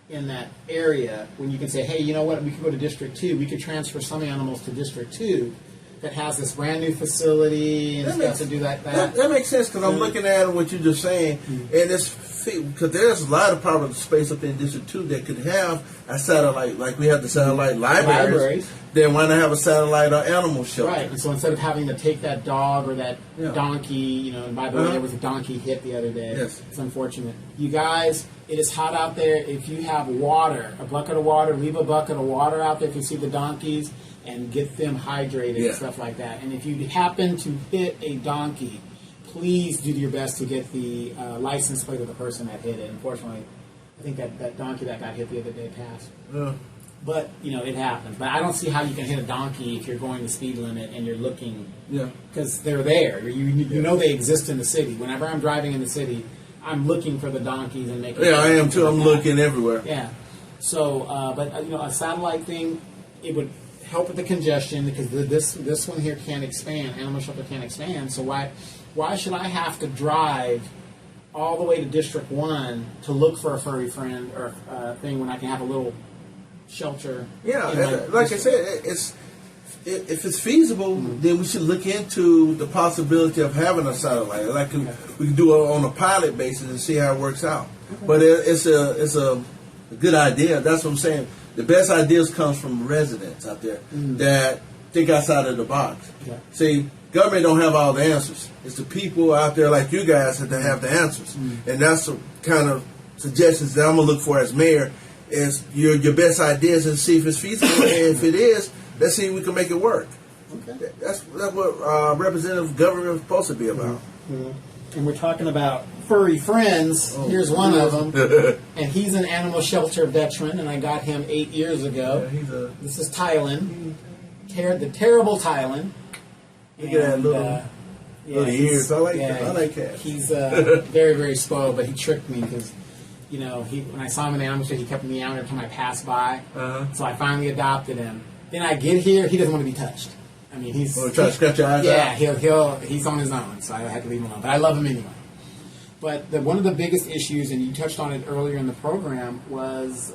in that area when you can say, hey, you know what, we could go to District 2, we could transfer some animals to District 2 that has this brand new facility and stuff to do that. That makes sense, because I'm looking at what you're just saying, and it's because there's a lot of private space up in District 2 that could have a satellite, like we have the satellite libraries. Then why not have a satellite or animal shelter? Right, and so instead of having to take that dog or that donkey, and by the way, there was a donkey hit the other day. Yes. It's unfortunate. You guys, it is hot out there. If you have water, a bucket of water, leave a bucket of water out there if you see the donkeys and get them hydrated and stuff like that. And if you happen to hit a donkey, please do your best to get the license plate of the person that hit it. Unfortunately, I think that donkey that got hit the other day passed. But, it happens. But I don't see how you can hit a donkey if you're going the speed limit and you're looking. Yeah. Because they're there. You know they exist in the city. Whenever I'm driving in the city, I'm looking for the donkeys and making. Yeah, I am too. I'm looking everywhere. Yeah. So, but a satellite thing, it would help with the congestion because this one here can't expand. Animal shelter can't expand. So why should I have to drive all the way to District 1 to look for a furry friend or thing when I can have a little shelter? Yeah, like I said, if it's feasible, then we should look into the possibility of having a satellite. Like we can do it on a pilot basis and see how it works out. Okay. But it's a good idea. That's what I'm saying. The best ideas comes from residents out there that think outside of the box. Okay. See, government don't have all the answers. It's the people out there like you guys that have the answers. And that's the kind of suggestions that I'm going to look for as mayor is your best ideas and see if it's feasible. And if it is, let's see if we can make it work. Okay. That's what representative government is supposed to be about. And we're talking about furry friends. Here's one of them. And he's an animal shelter veteran, and I got him 8 years ago. Yeah, this is Tylen. The terrible Tylen. Look at that little ears. I like cats. He's very, very spoiled, but he tricked me because, when I saw him in the animal shelter, he kept meowing every time I passed by. So I finally adopted him. Then I get here, he doesn't want to be touched. I mean, he's trying to scratch your eyes out? Yeah, he's on his own, so I had to leave him alone. But I love him anyway. But one of the biggest issues, and you touched on it earlier in the program, was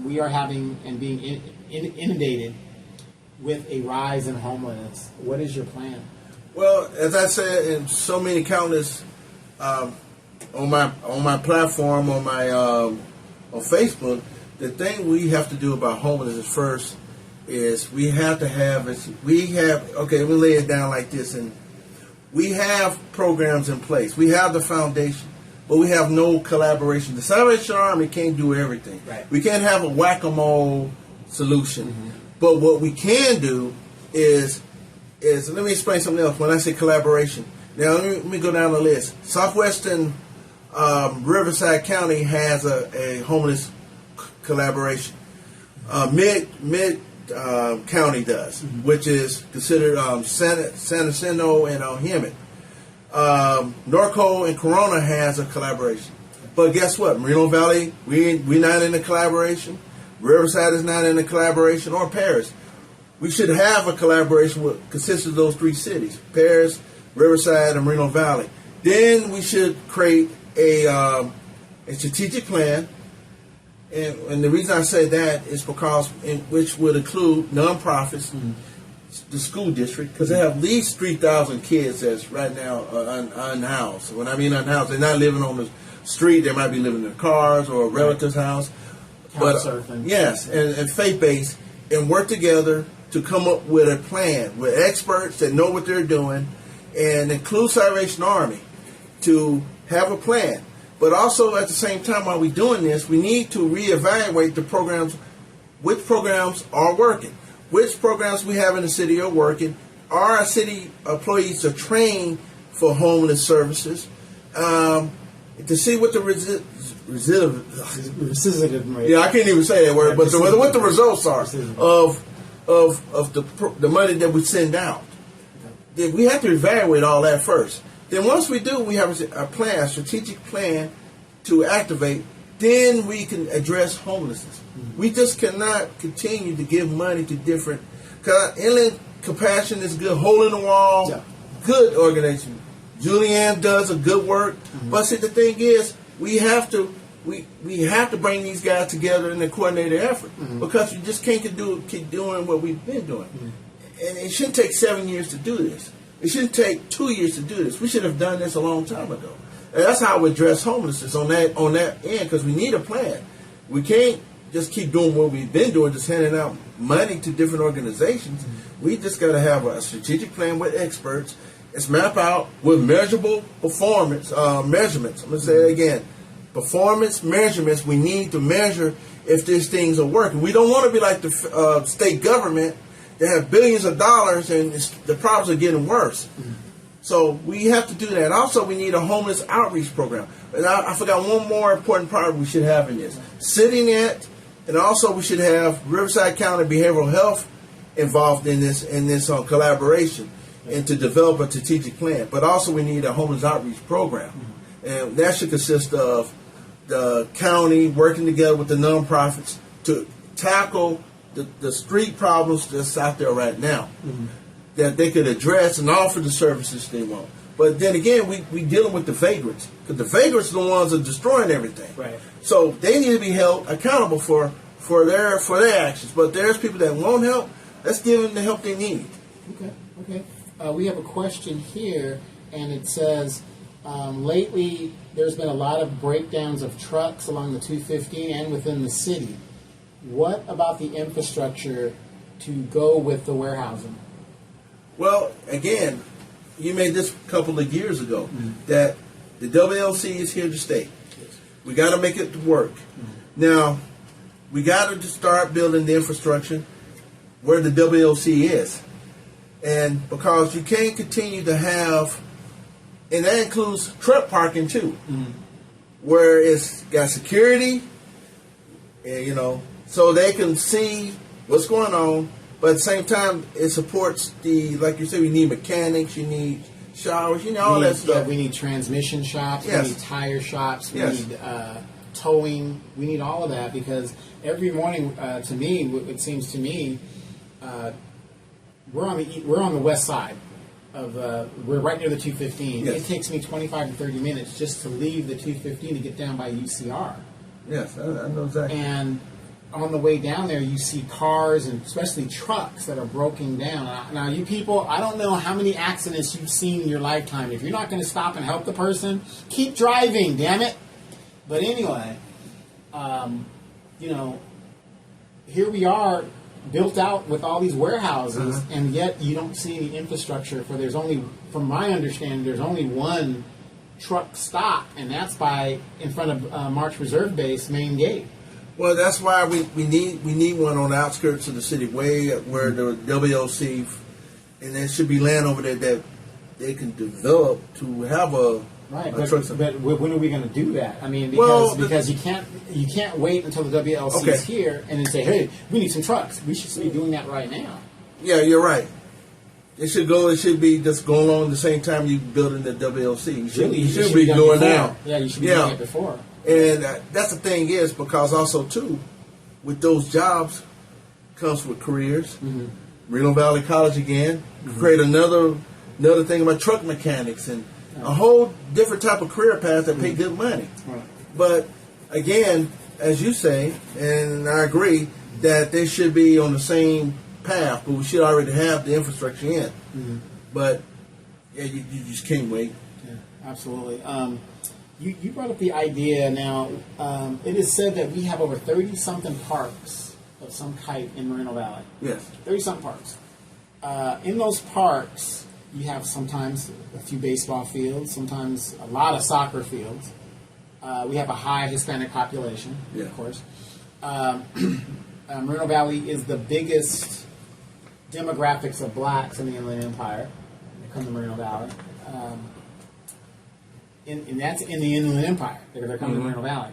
we are having and being inundated with a rise in homelessness. What is your plan? Well, as I said in so many countless on my platform on Facebook, the thing we have to do about homelessness first is we have to have we'll lay it down like this, and we have programs in place. We have the foundation, but we have no collaboration. The Salvation Army can't do everything. Right. We can't have a whack-a-mole solution. But what we can do is let me explain something else. When I say collaboration, now let me go down the list. Southwestern Riverside County has a homeless collaboration. Mid County does, which is considered San Jacinto and Hemet. Norco and Corona has a collaboration. But guess what? Moreno Valley, we're not in the collaboration. Riverside is not in the collaboration, or Paris. We should have a collaboration with consists of those three cities: Paris, Riverside, and Moreno Valley. Then we should create a strategic plan. And the reason I say that is because which would include nonprofits, the school district, because they have at least 3,000 kids that's right now unhoused. When I mean unhoused, they're not living on the street. They might be living in cars or a relative's house. Surfing. Yes, and faith-based, and work together to come up with a plan with experts that know what they're doing, and include Salvation Army to have a plan. But also at the same time, while we're doing this, we need to reevaluate the programs. Which programs are working? Which programs we have in the city are working? Are our city employees are trained for homeless services? To see what the recidivism rate. Yeah, I can't even say that word, but what the results are of the money that we send out. We have to evaluate all that first. Then once we do, we have a plan, a strategic plan to activate. Then we can address homelessness. We just cannot continue to give money to different. Cause Inland Compassion is good, hole in the wall, good organization. Julianne does a good work, but see the thing is, we have to bring these guys together in a coordinated effort because you just can't keep doing what we've been doing. And it shouldn't take 7 years to do this. It shouldn't take 2 years to do this. We should have done this a long time ago. And that's how we address homelessness on that end, because we need a plan. We can't just keep doing what we've been doing, just handing out money to different organizations. We just got to have a strategic plan with experts. It's mapped out with measurable performance measurements. I'm going to say it again. Performance measurements. We need to measure if these things are working. We don't want to be like the state government that have billions of dollars and the problems are getting worse. So we have to do that. Also, we need a homeless outreach program. And I forgot one more important part we should have in this. Sitting at And also we should have Riverside County Behavioral Health involved in this collaboration and to develop a strategic plan. But also we need a homeless outreach program. And that should consist of the county working together with the nonprofits to tackle the street problems that's out there right now that they could address and offer the services they want. But then again, we dealing with the vagrants, because the vagrants are the ones that are destroying everything. Right. So they need to be held accountable for their actions. But there's people that won't help. Let's give them the help they need. Okay. We have a question here, and it says, lately there's been a lot of breakdowns of trucks along the 215 and within the city. What about the infrastructure to go with the warehousing? Well, again, you made this a couple of years ago that the WLC is here to stay. We got to make it work. Now, we got to start building the infrastructure where the WLC is. And because you can't continue to have, and that includes truck parking too, where it's got security, and, so they can see what's going on. But at the same time, it supports like you said, we need mechanics, you need showers, all that stuff. Yeah, we need transmission shops, Yes. we need tire shops, we Yes. need towing, we need all of that, because every morning, to me, it seems to me, we're on the west side of we're right near the 215. Yes. It takes me 25 to 30 minutes just to leave the 215 to get down by UCR. Yes, I know exactly. And on the way down there, you see cars and especially trucks that are broken down. Now, you people, I don't know how many accidents you've seen in your lifetime. If you're not going to stop and help the person, keep driving, damn it. But anyway, here we are, built out with all these warehouses, and yet you don't see any infrastructure. From my understanding, there's only one truck stop, and that's in front of March Reserve Base main gate. Well, that's why we need one on the outskirts of the city, way where the WLC, and there should be land over there that they can develop to have a truck stop. But when are we going to do that? I mean, because you can't wait until the WLC is here and then say, hey, we need some trucks. We should be doing that right now. Yeah, you're right. It should be just going on at the same time you building the WLC. You should be doing now. Yeah, you should be doing it before. And that's the thing is, because also too, with those jobs comes with careers. Reno Valley College again create another thing about truck mechanics and a whole different type of career path that pay good money. Right. But again, as you say, and I agree that they should be on the same path, but we should already have the infrastructure in. But yeah, you just can't wait. Yeah, absolutely. You brought up the idea now. It is said that we have over 30-something parks of some type in Moreno Valley. Yes. 30-something parks. In those parks, you have sometimes a few baseball fields, sometimes a lot of soccer fields. We have a high Hispanic population, of course. Moreno Valley is the biggest demographics of blacks in the Inland Empire. They come to Moreno Valley. And that's in the Inland Empire. They're coming to Moreno Valley.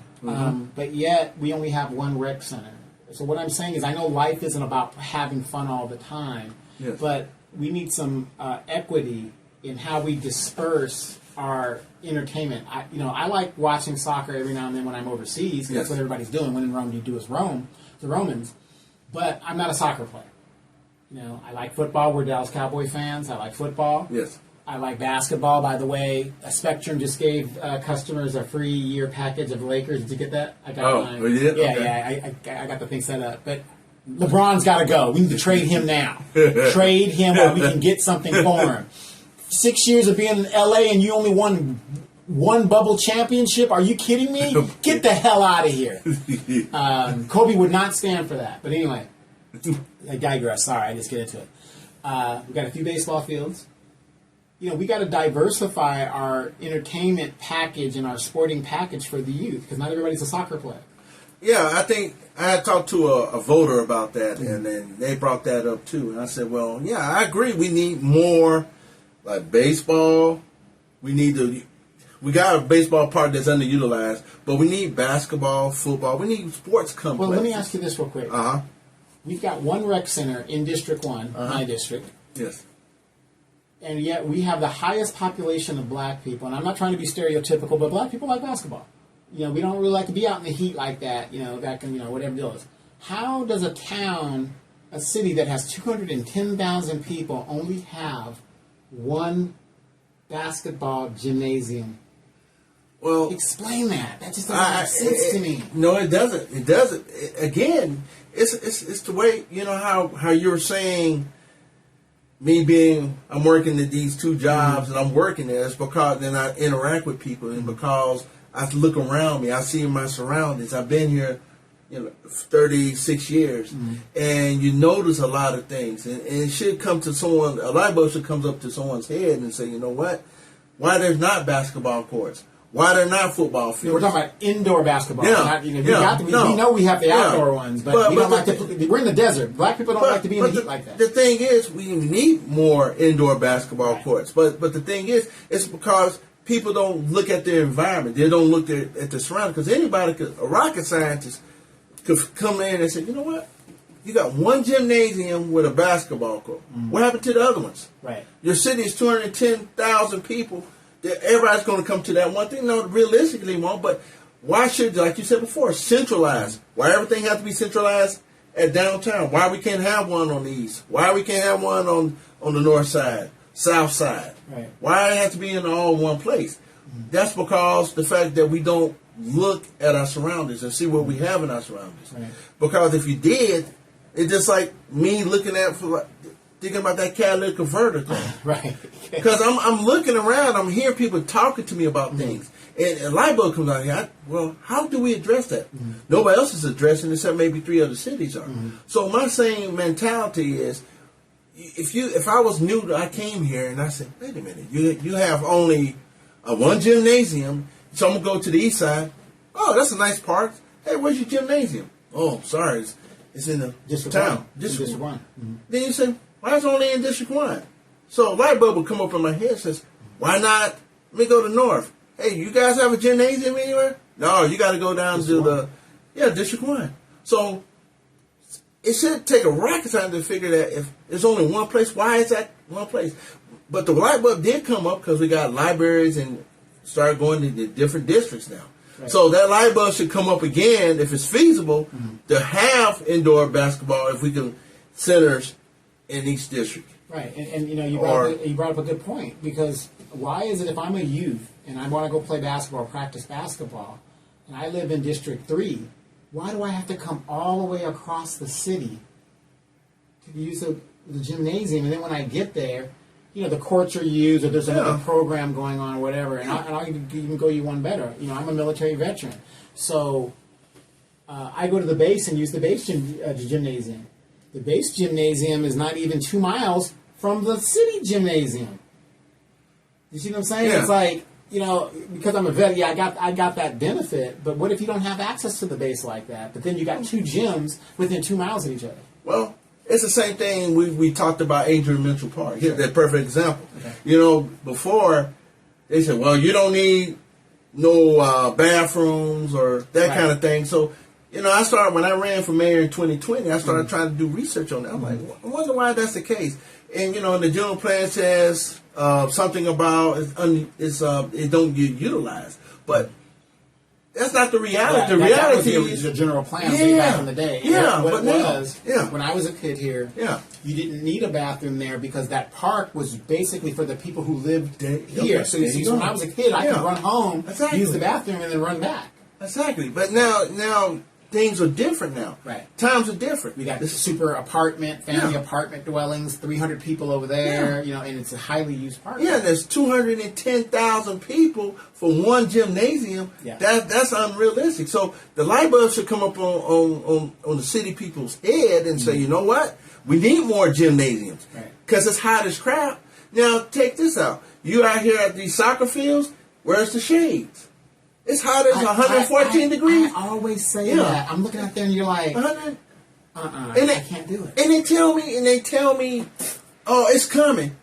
But yet, we only have one rec center. So what I'm saying is, I know life isn't about having fun all the time, but we need some equity in how we disperse our entertainment. I like watching soccer every now and then when I'm overseas. That's what everybody's doing. When in Rome, you do as Rome, the Romans. But I'm not a soccer player. I like football. We're Dallas Cowboy fans. I like football. Yes. I like basketball, by the way. Spectrum just gave customers a free year package of Lakers. Did you get that? I got we did? Yeah, Okay. I got the thing set up. But LeBron's got to go. We need to trade him now. Trade him while we can get something for him. 6 years of being in L.A. and you only won one bubble championship? Are you kidding me? Get the hell out of here. Kobe would not stand for that. But anyway, I digress. Sorry, I just get into it. We got a few baseball fields. We got to diversify our entertainment package and our sporting package for the youth, because not everybody's a soccer player. Yeah, I think I had talked to a voter about that, and then they brought that up too. And I said, well, yeah, I agree. We need more like baseball. We need to We got a baseball park that's underutilized, but we need basketball, football. We need sports complexes. Well, let me ask you this real quick. We've got one rec center in District 1, my district. Yes. And yet we have the highest population of black people. And I'm not trying to be stereotypical, but black people like basketball. We don't really like to be out in the heat like that, that can, whatever it is. How does a city that has 210,000 people only have one basketball gymnasium? Well, explain that. That just doesn't make sense to me. No, it doesn't. It doesn't. Again, it's the way, how you were saying, I'm working at these two jobs and I'm working there. It's because then I interact with people and because I look around me, I see my surroundings. I've been here, 36 years, and you notice a lot of things. And it should come to someone, a light bulb should come up to someone's head and say, you know what? Why there's not basketball courts? Why they're not football fields? We're talking about indoor basketball. Yeah. We know we have the outdoor ones, but we don't like to. We're in the desert. Black people don't like to be in the heat like that. The thing is, we need more indoor basketball courts. But the thing is, it's because people don't look at their environment. They don't look at the surroundings. Because a rocket scientist could come in and say, you know what? You got one gymnasium with a basketball court. What happened to the other ones? Right. Your city is 210,000 people. Everybody's going to come to that one thing. No, realistically, won't. But why should, like you said before, centralize? Why everything has to be centralized at downtown? Why we can't have one on the east? Why we can't have one on the north side, south side? Right. Why it has to be in all one place? That's because the fact that we don't look at our surroundings and see what we have in our surroundings. Right. Because if you did, it's just like me looking thinking about that catalytic converter thing. Right. Because I'm looking around, I'm hearing people talking to me about things. And a light bulb comes out here. How do we address that? Nobody else is addressing it except maybe 3 other cities are. So my same mentality is, if I was new, I came here and I said, wait a minute, you have only one gymnasium, so I'm going to go to the east side. Oh, that's a nice park. Hey, where's your gymnasium? Oh, sorry, it's in the town. District 1. Then you say, why is it only in District 1? So a light bulb will come up in my head and says, why not? Let me go to North. Hey, you guys have a gymnasium anywhere? No, you got to go down to District 1. So it should take a rocket scientist to figure that if there's only one place, why is that one place? But the light bulb did come up because we got libraries and started going to the different districts now. Right. So that light bulb should come up again if it's feasible to have indoor basketball if we can centers in each district. Right, and you brought up a good point, because why is it if I'm a youth and I want to go play basketball, practice basketball, and I live in District 3, why do I have to come all the way across the city to use the gymnasium? And then when I get there, the courts are used, or there's another program going on, or whatever, and I'll even go you one better. I'm a military veteran, so I go to the base and use the base gymnasium. The base gymnasium is not even 2 miles from the city gymnasium. You see what I'm saying? Yeah. It's like, because I'm a vet, I got that benefit, but what if you don't have access to the base like that? But then you got 2 gyms within 2 miles of each other. Well, it's the same thing we talked about Adrian Mitchell Park. Here's that perfect example. Okay. Before, they said, well, you don't need no bathrooms or that kind of thing. So, I started, when I ran for mayor in 2020, I started trying to do research on that. I'm like, I wonder why that's the case. And, the general plan says something about it don't get utilized. But that's not the reality. The reality is the general plan way back in the day. Yeah, when I was a kid here, you didn't need a bathroom there because that park was basically for the people who lived here. So when I was a kid, I could run home, use the bathroom, and then run back. Exactly. But now things are different now. Right. Times are different. We got this super apartment, family apartment dwellings, 300 people over there, and it's a highly used park. Yeah, there's 210,000 people for one gymnasium. Yeah. That's unrealistic. So the light bulb should come up on the city people's head and say, you know what? We need more gymnasiums. Right. Because it's hot as crap. Now, take this out. You out here at these soccer fields, where's the shades? It's hot as 114 degrees. I always say that. I'm looking out there and you're like, I can't do it. And they tell me, oh, it's coming.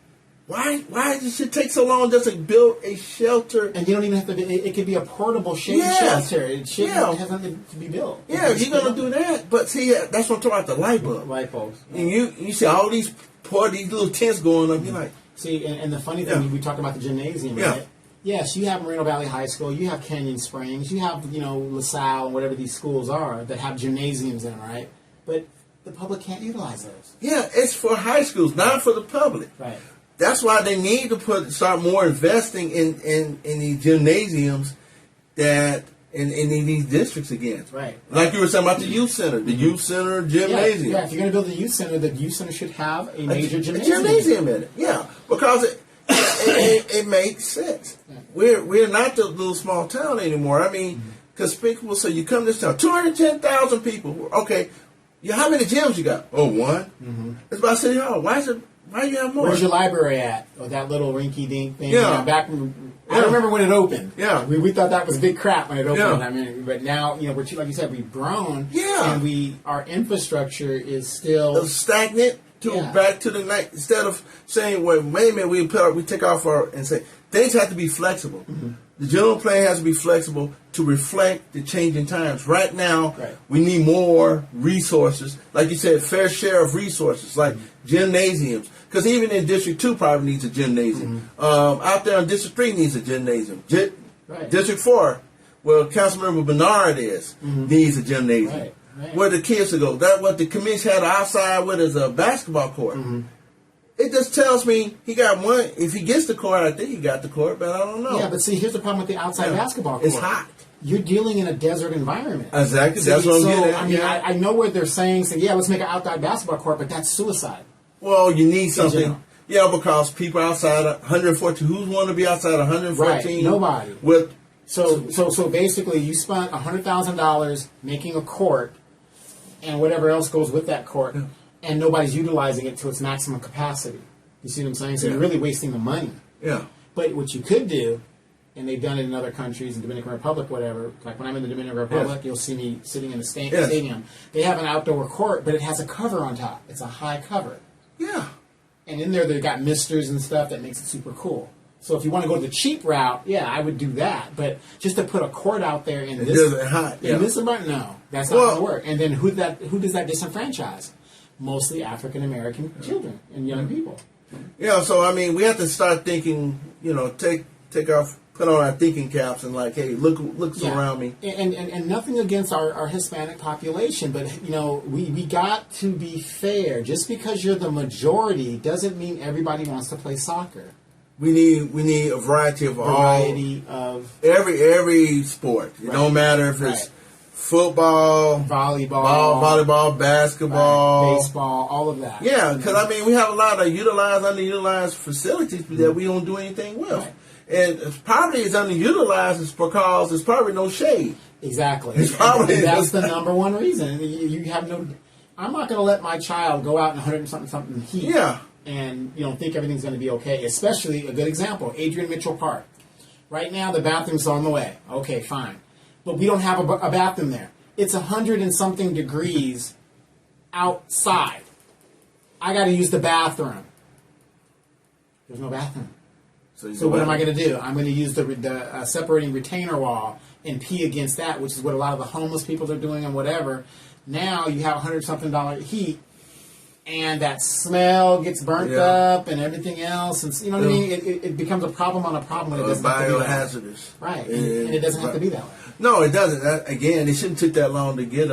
Why does this shit take so long just to build a shelter? And you don't even have to. It could be a portable shade shelter. It has nothing to be built. Yeah, you're gonna do that. But see, that's what I'm talking about, the light bulb. Light bulbs. And you see all these little tents going up. You're like, see, and the funny thing, we talk about the gymnasium, right? Yes, you have Moreno Valley High School, you have Canyon Springs, you have LaSalle and whatever these schools are that have gymnasiums in them, right? But the public can't utilize those. Yeah, it's for high schools, not for the public. Right. That's why they need to start more investing in these gymnasiums that in these districts again. Right. Like you were saying about the youth center, gymnasium. Yeah, if you're going to build a youth center, the youth center should have a major gymnasium in it. Yeah, because it makes sense. Yeah. We're not the little small town anymore. I mean, because people say you come to this town, 210,000 people. Okay, how many gyms you got? Oh, one. Mm-hmm. It's about City Hall. Why you have more? Where's your library at? Or that little rinky-dink thing? Yeah. I remember when it opened. Yeah. We thought that was big crap when it opened. Yeah. I mean, but now, we're like you said, we've grown. Yeah. And our infrastructure is still stagnant. Back to the night. Instead of saying, well, wait a minute, we take off and say things have to be flexible. Mm-hmm. The general plan has to be flexible to reflect the changing times. Right now, we need more resources. Like you said, fair share of resources, like gymnasiums. Because even in District 2 probably needs a gymnasium. Out there in District 3 needs a gymnasium. District 4, where Councilmember Bernard needs a gymnasium. Right. Where the kids will go. That what the commission had outside with is a basketball court. Mm-hmm. It just tells me he got one. If he gets the court, I think he got the court, but I don't know. Yeah, but see, here's the problem with the outside basketball court. It's hot. You're dealing in a desert environment. Exactly. That's what I'm getting at. I mean, I know what they're saying, let's make an outside basketball court, but that's suicide. Well, you need something. Yeah, because people outside 114. Who's want to be outside 114? Right. Nobody. So basically, you spent $100,000 making a court, and whatever else goes with that court, and nobody's utilizing it to its maximum capacity. You see what I'm saying? So you're really wasting the money. Yeah. But what you could do, and they've done it in other countries, in Dominican Republic, whatever. Like when I'm in the Dominican Republic, you'll see me sitting in a stadium. They have an outdoor court, but it has a cover on top. It's a high cover. Yeah. And in there, they've got misters and stuff that makes it super cool. So if you want to go the cheap route, I would do that. But just to put a court out there in this environment, no, that's not going to work. And then who does that disenfranchise? Mostly African American children and young people. Yeah. So I mean, we have to start thinking. Take off, put on our thinking caps, and like, hey, look around me. And nothing against our Hispanic population, but we got to be fair. Just because you're the majority doesn't mean everybody wants to play soccer. We need a variety of every sport. It don't matter if it's football, volleyball, basketball, baseball, all of that. Yeah, because I mean we have a lot of underutilized facilities that we don't do anything with. Right. And probably it's underutilized is because there's probably no shade. Exactly. That's the number one reason. You have no. I'm not going to let my child go out in 100-something heat. Yeah. And think everything's going to be okay. Especially a good example, Adrian Mitchell Park. Right now, the bathroom's on the way. Okay, fine, but we don't have a bathroom there. It's 100-something degrees outside. I got to use the bathroom. There's no bathroom. So what am I going to do? I'm going to use the separating retainer wall and pee against that, which is what a lot of the homeless people are doing and whatever. Now you have $100-something heat, and that smell gets burnt up and everything else. And you know what I mean? It becomes a problem on a problem when it doesn't have to be that way. Biohazardous. Right. And it doesn't have to be that way. No, it doesn't. Again, it shouldn't take that long to get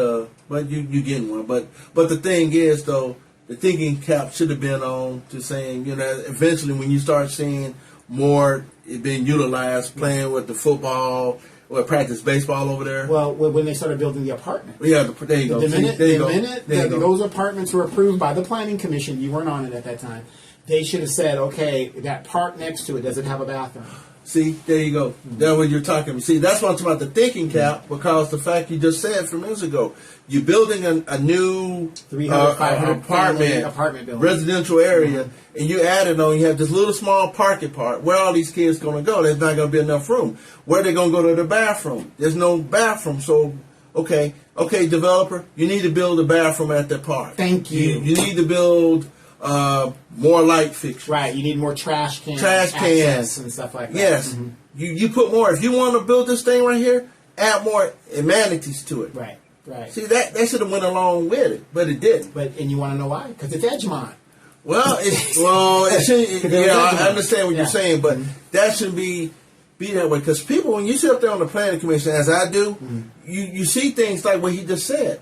but you getting one. But the thing is, though, the thinking cap should have been on to saying, eventually when you start seeing more it being utilized, playing with the football or practice baseball over there. Well, when they started building the apartments. Yeah, there you go. The minute those apartments were approved by the Planning Commission, you weren't on it at that time, they should have said, okay, that park next to it, does it have a bathroom? See, there you go. That's what you're talking about. See, that's what I'm talking about, the thinking cap, because the fact you just said from minutes ago, you're building a new 300, 500 apartment building, residential area, and you added on, you have this little small parking part. Where are all these kids going to go? There's not going to be enough room. Where are they going to go to the bathroom? There's no bathroom. So, okay, developer, you need to build a bathroom at that park. Thank you. You need to build more light fixtures. Right. You need more trash cans and stuff like that. Yes. Mm-hmm. You put more. If you want to build this thing right here, add more amenities to it. Right. Right. See, that should have went along with it, but it didn't. And you want to know why? Because it's Edgemont. Well, it should. I understand what you're saying, but that shouldn't be that way. Because people, when you sit up there on the planning commission, as I do, you see things like what he just said.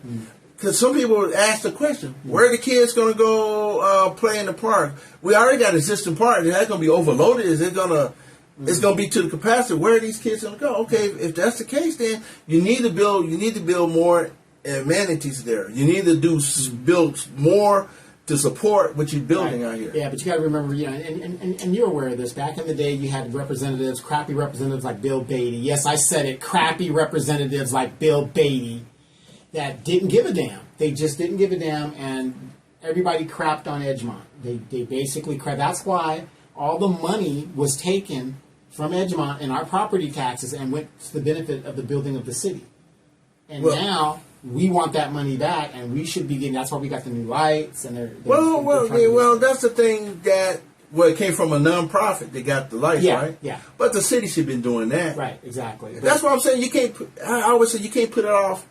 Because some people ask the question, where are the kids going to go play in the park? We already got existing park. Is that going to be overloaded? Is it going to... It's going to be to the capacity. Where are these kids going to go? Okay, if that's the case, then you need to build more amenities there. You need to build more to support what you're building out here. Yeah, but you got to remember, and you're aware of this. Back in the day, you had crappy representatives like Bill Beatty. Yes, I said it. Crappy representatives like Bill Beatty that didn't give a damn. They just didn't give a damn, and everybody crapped on Edgemont. They basically crapped. That's why all the money was taken from Edgemont in our property taxes and went to the benefit of the building of the city. And now we want that money back, and we should be getting. That's why we got the new lights and they're well. That's the thing that it came from a nonprofit. They got the lights, right? Yeah. But the city should have been doing that, right? Exactly. That's what I'm saying. You can't. I always say you can't put it off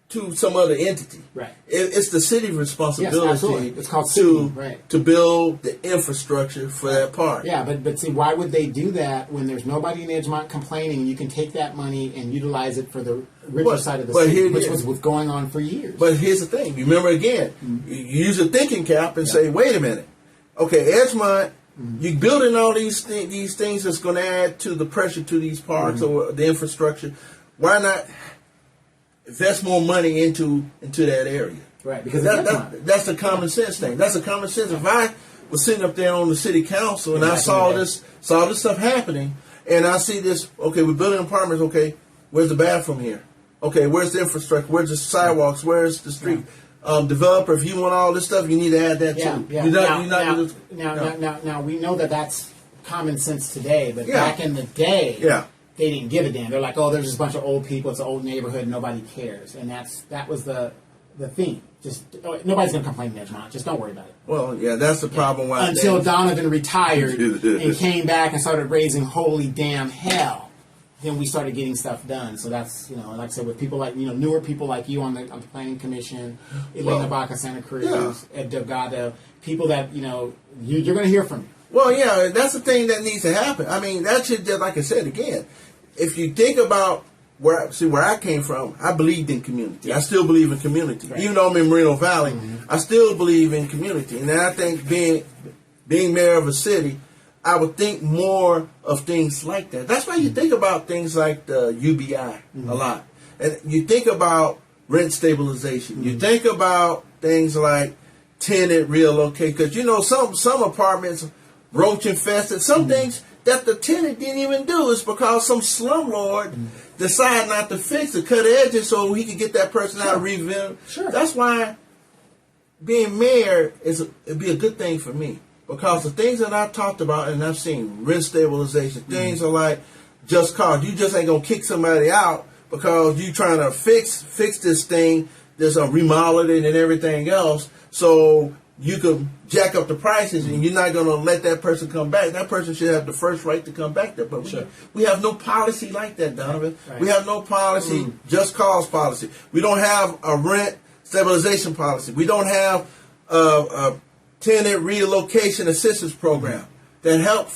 to some other entity. Right. It's the city's responsibility. Yes, absolutely. It's called city, to build the infrastructure for that park. Yeah, but see, why would they do that when there's nobody in Edgemont complaining? You can take that money and utilize it for the richer side of the city, which was going on for years. But here's the thing. Remember again, you use a thinking cap and say, wait a minute. Okay, Edgemont, you're building all these things that's going to add to the pressure to these parks or the infrastructure. Why not invest more money into that area? Right, because that's a common sense thing. That's a common sense. If I was sitting up there on the city council and I saw this stuff happening, and I see this, okay, we're building apartments. Okay, where's the bathroom here? Okay, where's the infrastructure? Where's the sidewalks? Where's the street? Developer, if you want all this stuff, you need to add that too. Yeah. Now we know that that's common sense today, but back in the day, they didn't give a damn. They're like, oh, there's just a bunch of old people. It's an old neighborhood. Nobody cares, and that was the theme. Just nobody's gonna complain in Edgemont. Just don't worry about it. Well, yeah, that's the problem. Until Donovan retired and came back and started raising holy damn hell. Then we started getting stuff done. So that's, like I said, with people like, newer people like you on the planning commission, Elena Baca, Santa Cruz, Ed Delgado, people that, you're going to hear from. Well, yeah, that's the thing that needs to happen. I mean, that should, just like I said again, if you think about where I came from, I believed in community. Yeah. I still believe in community. Right. Even though I'm in Moreno Valley, I still believe in community. And I think being mayor of a city, I would think more of things like that. That's why you think about things like the UBI a lot. And you think about rent stabilization. You think about things like tenant relocation. Because, some apartments roach infested. Some things that the tenant didn't even do is because some slumlord decided not to fix it, cut edges so he could get that person out of revamp. Sure. That's why being mayor it'd be a good thing for me. Because the things that I talked about and I've seen, rent stabilization, things are like just cause. You just ain't going to kick somebody out because you trying to fix this thing, there's a remodel it and everything else, so you could jack up the prices and you're not going to let that person come back. That person should have the first right to come back there. But we have no policy like that, Donovan. Right. We have no policy, just cause policy. We don't have a rent stabilization policy. We don't have a tenant relocation assistance program that help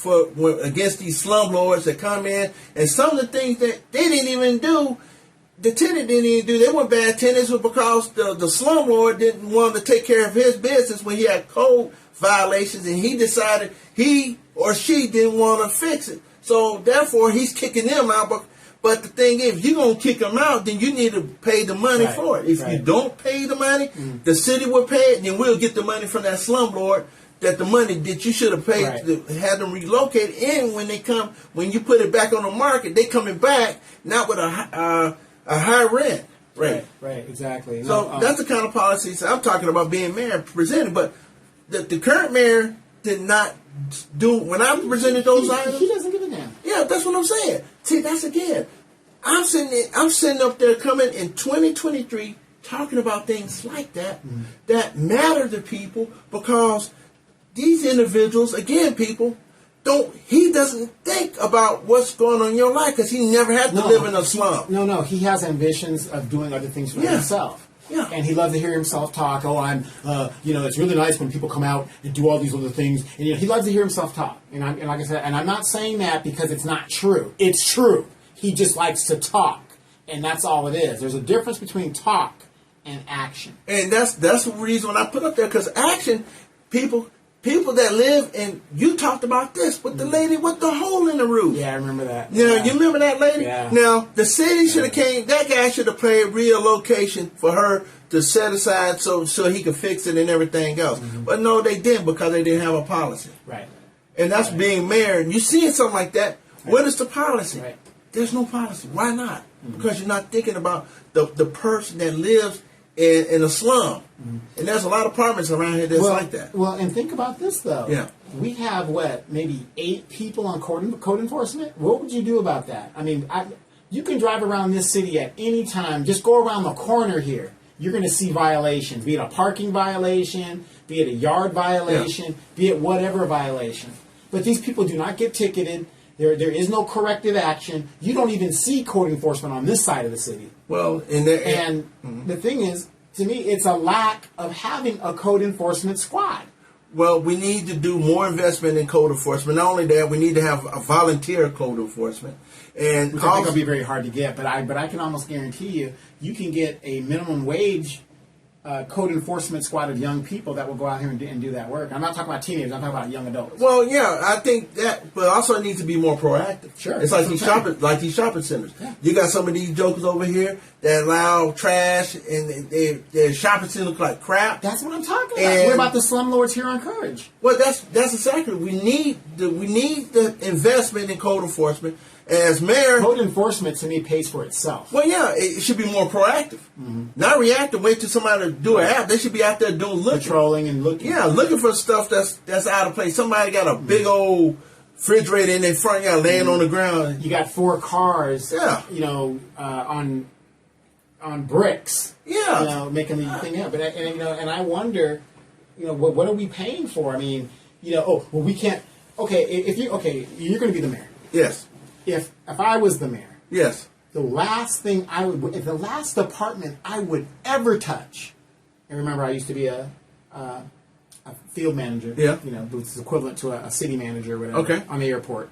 against these slumlords that come in. And some of the things that they didn't even do, the tenant didn't even do. They weren't bad tenants because the slumlord didn't want to take care of his business when he had code violations, and he decided he or she didn't want to fix it. So therefore, he's kicking them out. But the thing is, if you're going to kick them out, then you need to pay the money for it. If you don't pay the money, the city will pay it, and then we'll get the money from that slumlord, that the money that you should have paid to have them relocated. And when you put it back on the market, they coming back not with a high rent rate. Right, exactly. So that's the kind of policies I'm talking about being mayor presented. But the current mayor did not do, when I presented those items. He doesn't give a damn. Yeah, that's what I'm saying. See, that's again. I'm sitting up there coming in 2023 talking about things like that that matter to people, because these individuals, again, people, he doesn't think about what's going on in your life because he never had to live in a slum. No, he has ambitions of doing other things for himself. Yeah. And he loves to hear himself talk. Oh, it's really nice when people come out and do all these other things. And he loves to hear himself talk. And like I said, and I'm not saying that because it's not true. It's true. He just likes to talk. And that's all it is. There's a difference between talk and action. And that's the reason when I put up there, because action, people that live, and you talked about this with the lady with the hole in the roof. Yeah, I remember that. You remember that lady? Yeah. Now, the city should have came, that guy should have paid relocation for her to set aside so he could fix it and everything else. But no, they didn't, because they didn't have a policy. Right. And that's being mayor. And you see something like that, what is the policy? Right. There's no policy. Why not? Because you're not thinking about the person that lives in a slum. And there's a lot of apartments around here that's like that. Well, and think about this, though. Yeah. We have, maybe 8 people on code enforcement? What would you do about that? I mean, you can drive around this city at any time. Just go around the corner here. You're going to see violations, be it a parking violation, be it a yard violation, be it whatever violation. But these people do not get ticketed. There is no corrective action. You don't even see code enforcement on this side of the city. Well, the thing is, to me, it's a lack of having a code enforcement squad. Well, we need to do more investment in code enforcement. Not only that, we need to have a volunteer code enforcement. And which I think will be very hard to get, but I can almost guarantee you can get a minimum wage code enforcement squad of young people that will go out here and do that work. I'm not talking about teenagers. I'm talking about young adults. Well, yeah, I think that, but also it needs to be more proactive. Sure, it's like these shopping centers. Yeah. You got some of these jokers over here that allow trash, and their shopping center look like crap. That's what I'm talking about. What about the slumlords here on Courage? Well, that's exactly. We need the investment in code enforcement. As mayor, code enforcement to me pays for itself. Well, yeah, it should be more proactive, not reactive. Wait till somebody to do an app. They should be out there looking, patrolling and looking. Yeah, looking for stuff that's out of place. Somebody got a big old refrigerator in their front yard laying on the ground. You got 4 cars. Yeah. On bricks. Yeah. Making the thing up. And I wonder, what are we paying for? I mean, we can't. You're going to be the mayor. Yes. If I was the mayor, yes, the last department I would ever touch, and remember I used to be a field manager, which is equivalent to a city manager or whatever, on the airport,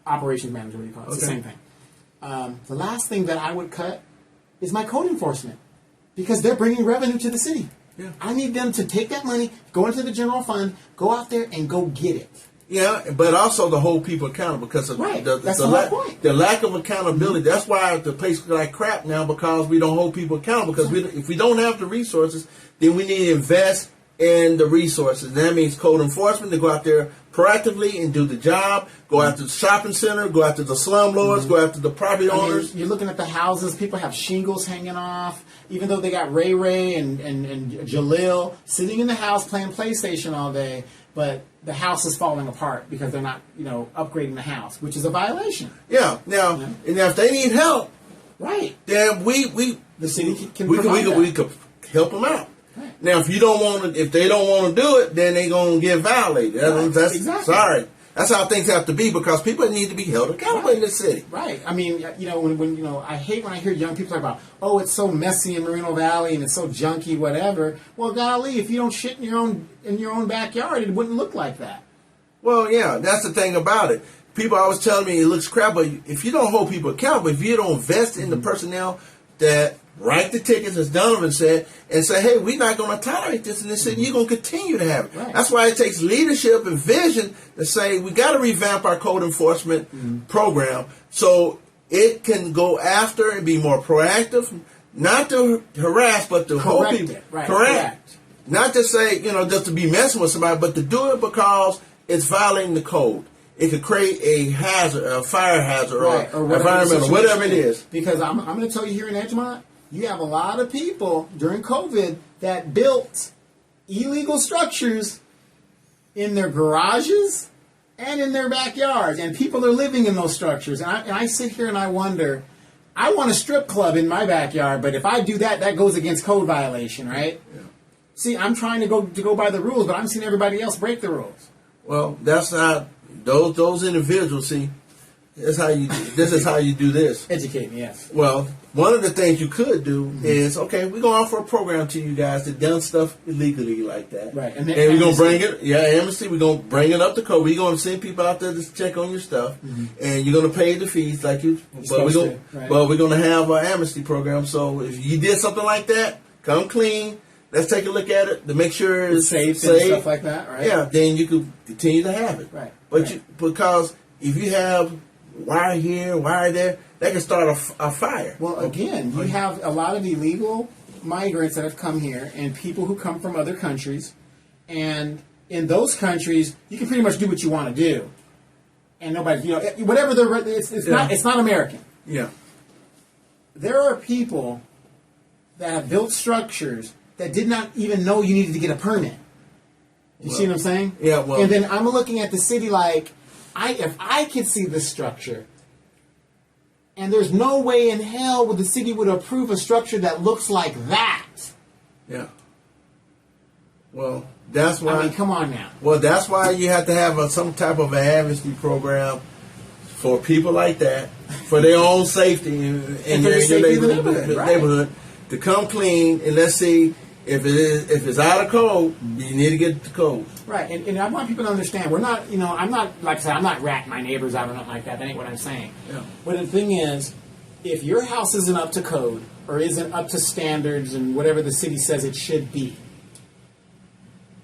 operations manager, what do you call it? It's the same thing. The last thing that I would cut is my code enforcement, because they're bringing revenue to the city. Yeah. I need them to take that money, go into the general fund, go out there and go get it. Yeah, but also to hold people accountable, because of the lack of accountability. That's why the place is like crap now, because we don't hold people accountable. Because if we don't have the resources, then we need to invest in the resources. And that means code enforcement to go out there proactively and do the job. Go after the shopping center. Go after the slumlords. Go after the property owners. You're looking at the houses. People have shingles hanging off. Even though they got Ray and Jalil sitting in the house playing PlayStation all day, but the house is falling apart because they're not, upgrading the house, which is a violation. Yeah. Now, and if they need help, right, then the city can provide we could help them out. Right. Now, if they don't want to do it, then they're gonna get violated. That's exactly. Sorry. That's how things have to be, because people need to be held accountable in this city. Right. I mean, when I hate when I hear young people talk about, oh, it's so messy in Moreno Valley and it's so junky, whatever. Well, golly, if you don't shit in your own backyard, it wouldn't look like that. Well, yeah, that's the thing about it. People always tell me it looks crap, but if you don't hold people accountable, if you don't invest in the personnel that write the tickets, as Donovan said, and say, hey, we're not going to tolerate this in this city. You're going to continue to have it. Right. That's why it takes leadership and vision to say we got to revamp our code enforcement program so it can go after and be more proactive, not to harass, but to hold people. Right. Correct. Not to say, just to be messing with somebody, but to do it because it's violating the code. It could create a hazard, a fire hazard, or environmental, whatever it is. Because I'm going to tell you here in Edgemont, you have a lot of people during COVID that built illegal structures in their garages and in their backyards, and people are living in those structures. And I sit here and I wonder, I want a strip club in my backyard, but if I do that, that goes against code violation, right? Yeah. See, I'm trying to go by the rules, but I'm seeing everybody else break the rules. Well, that's not those individuals. See, this is how you do this. Educate me, yes. Well, one of the things you could do is, okay, we're going to offer a program to you guys that done stuff illegally like that. Right. And we're going to bring it, amnesty, we're going to bring it up to code. We're going to send people out there to check on your stuff. And you're going to pay the fees like you, but we're going to have an amnesty program. So if you did something like that, come clean. Let's take a look at it to make sure it's safe and stuff like that, right? Yeah, then you can continue to have it. Right. But because if you have wire here, wire there, that can start a fire. Well, again, you have a lot of illegal migrants that have come here and people who come from other countries. And in those countries, you can pretty much do what you want to do. And nobody, whatever it's not American. Yeah. There are people that have built structures that did not even know you needed to get a permit. You see what I'm saying? Yeah, well. And then I'm looking at the city like, if I could see this structure, and there's no way in hell would the city would approve a structure that looks like that. Yeah. Well, that's why. I mean, come on now. Well, that's why you have to have some type of an amnesty program for people like that, for their own safety in your neighborhood, to come clean. And let's see if it's out of code, you need to get the code. Right, and I want people to understand, we're not, I'm not, like I said, I'm not ratting my neighbors out or nothing like that. That ain't what I'm saying. Yeah. But the thing is, if your house isn't up to code or isn't up to standards and whatever the city says it should be,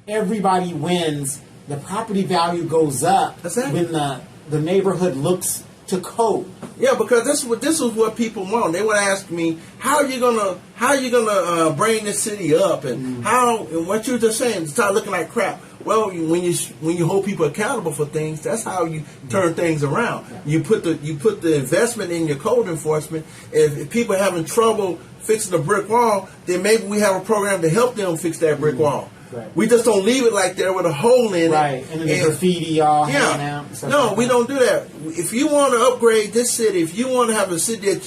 everybody wins. The property value goes up when the neighborhood looks to code. Yeah, because this is what people want. They would ask me, how are you gonna bring this city up, and and what you're just saying, start looking like crap. Well, when you hold people accountable for things, that's how you turn things around. Yeah. You put the investment in your code enforcement. If people are having trouble fixing the brick wall, then maybe we have a program to help them fix that brick wall. Right. We just don't leave it like there with a hole in it. Right, and then the graffiti all hanging out. No, we don't do that. If you want to upgrade this city, if you want to have a city that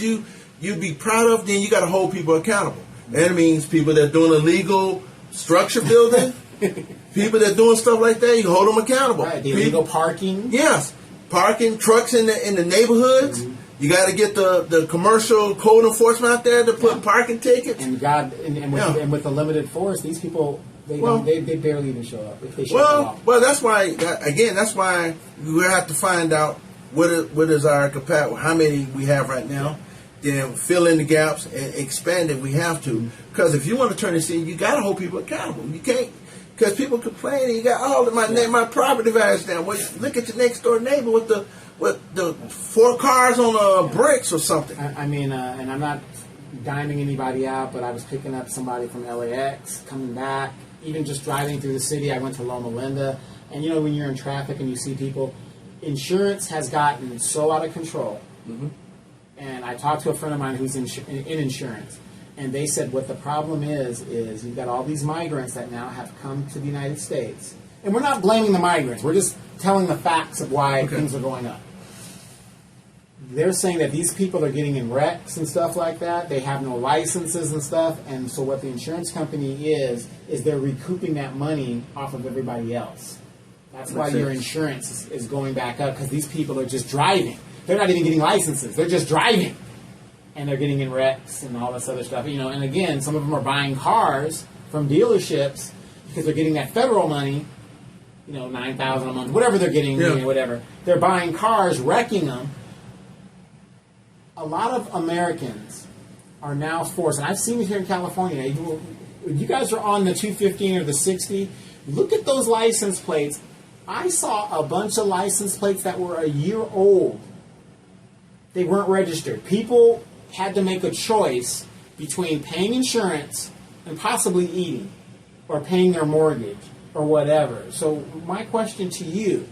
you'd be proud of, then you got to hold people accountable. That means people that are doing illegal structure building, people that are doing stuff like that, you can hold them accountable. Right, the illegal parking. Yes, parking, trucks in the neighborhoods. You got to get the commercial code enforcement out there to put parking tickets. And and with the limited force, these people. They barely even show up. If they show up well, that's why. That's why we have to find out what is our capacity, how many we have right now, then fill in the gaps and expand it. We have to, because if you want to turn the city, you got to hold people accountable. You can't, because people complain. You got my property values down. Well, look at your next door neighbor with the 4 cars on bricks or something. I mean, and I'm not diming anybody out, but I was picking up somebody from LAX coming back. Even just driving through the city, I went to Loma Linda, and when you're in traffic and you see people, insurance has gotten so out of control. Mm-hmm. And I talked to a friend of mine who's in insurance, and they said what the problem is you've got all these migrants that now have come to the United States. And we're not blaming the migrants, we're just telling the facts of why things are going up. They're saying that these people are getting in wrecks and stuff like that. They have no licenses and stuff. And so what the insurance company is they're recouping that money off of everybody else. That's why your insurance is going back up, because these people are just driving. They're not even getting licenses. They're just driving. And they're getting in wrecks and all this other stuff. And again, some of them are buying cars from dealerships because they're getting that federal money, $9,000 a month, whatever they're getting, whatever. They're buying cars, wrecking them. A lot of Americans are now forced, and I've seen it here in California. You guys are on the 215 or the 60. Look at those license plates. I saw a bunch of license plates that were a year old. They weren't registered. People had to make a choice between paying insurance and possibly eating, or paying their mortgage, or whatever. So my question to you,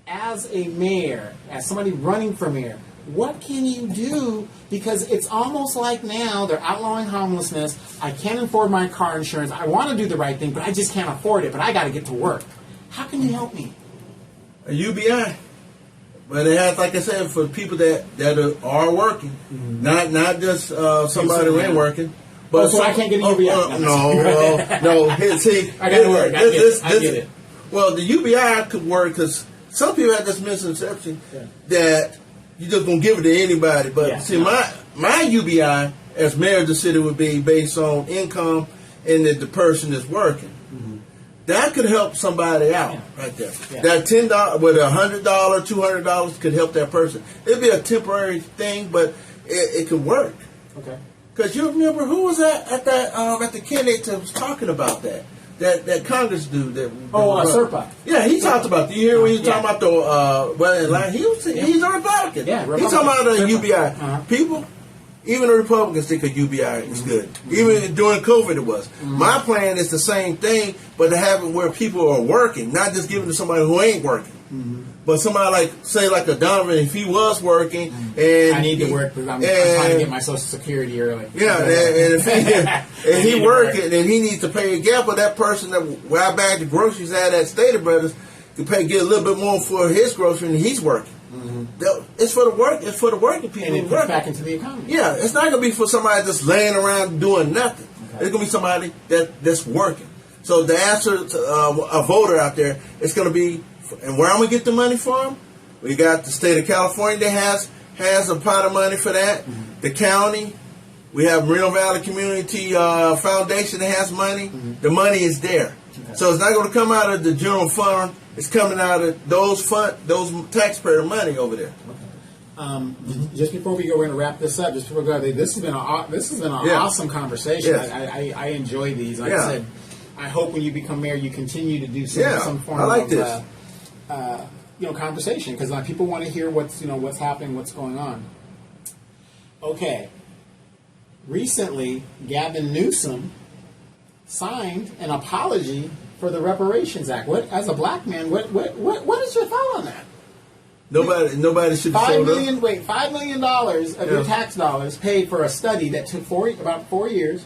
as a mayor, as somebody running for mayor, what can you do? Because it's almost like now they're outlawing homelessness. I can't afford my car insurance. I want to do the right thing, but I just can't afford it. But I got to get to work. How can you help me? A UBI. But it has, like I said, for people that are working, not just somebody who ain't working. But so I can't get a UBI. No. See, I got to work. I get it. Well, the UBI could work because some people have this misconception that you're just gonna give it to anybody. But my UBI as mayor of the city would be based on income and that the person is working. That could help somebody out right there. That $10 with $100, $200 could help that person. It'd be a temporary thing, but it could work. Okay. Because you remember who was at the candidate that was talking about that Congress dude that Serpa. Yeah, he talked about. Do you hear when he was talking about the he's a Republican. Yeah, Republican. He's talking about the UBI. People. Even the Republicans think a UBI is good. Even during COVID, it was. My plan is the same thing, but to have it where people are working, not just giving it to somebody who ain't working. But somebody like a Donovan, if he was working, and I need to work because I'm trying to get my Social Security early. Yeah, and if he working and he needs to pay a gap, but that person where I bag the groceries at Stater Brothers could get a little bit more for his grocery, and he's working. It's for the work. It's for the working people. And it puts back into the economy. Yeah, it's not going to be for somebody just laying around doing nothing. Okay. It's going to be somebody that's working. So the answer to a voter out there, it's going to be, and where I'm going to get the money from? We got the state of California that has a pot of money for that. The county, we have Moreno Valley Community Foundation that has money. The money is there. Okay. So it's not going to come out of the general fund. It's coming out of those taxpayer money over there. Okay. Just before we go, we're going to wrap this up. Just before we go, this has been an awesome conversation. Yes. I enjoy these. Like I said, I hope when you become mayor, you continue to do some form of conversation because people want to hear what's happening, what's going on. Okay. Recently, Gavin Newsom signed an apology for the Reparations Act. As a black man, what is your thought on that? Nobody should have showed up. $5 million of your tax dollars paid for a study that took about 4 years,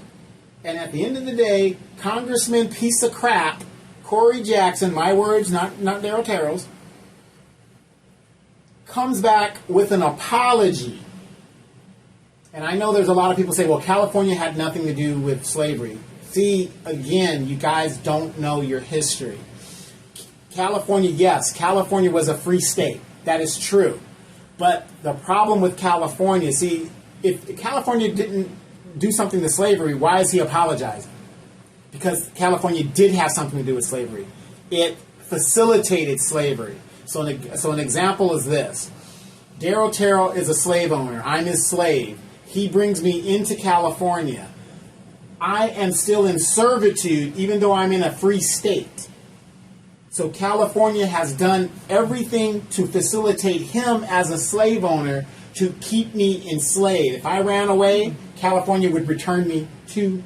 and at the end of the day, Congressman piece of crap Corey Jackson, my words, not DarylTerrell's, comes back with an apology. And I know there's a lot of people say, well, California had nothing to do with slavery. See, again, you guys don't know your history. California was a free state. That is true. But the problem with California, if California didn't do something to slavery, why is he apologizing? Because California did have something to do with slavery. It facilitated slavery. So an example is this. DarylTerrell is a slave owner. I'm his slave. He brings me into California. I am still in servitude even though I'm in a free state. So California has done everything to facilitate him as a slave owner to keep me enslaved. If I ran away, California would return me to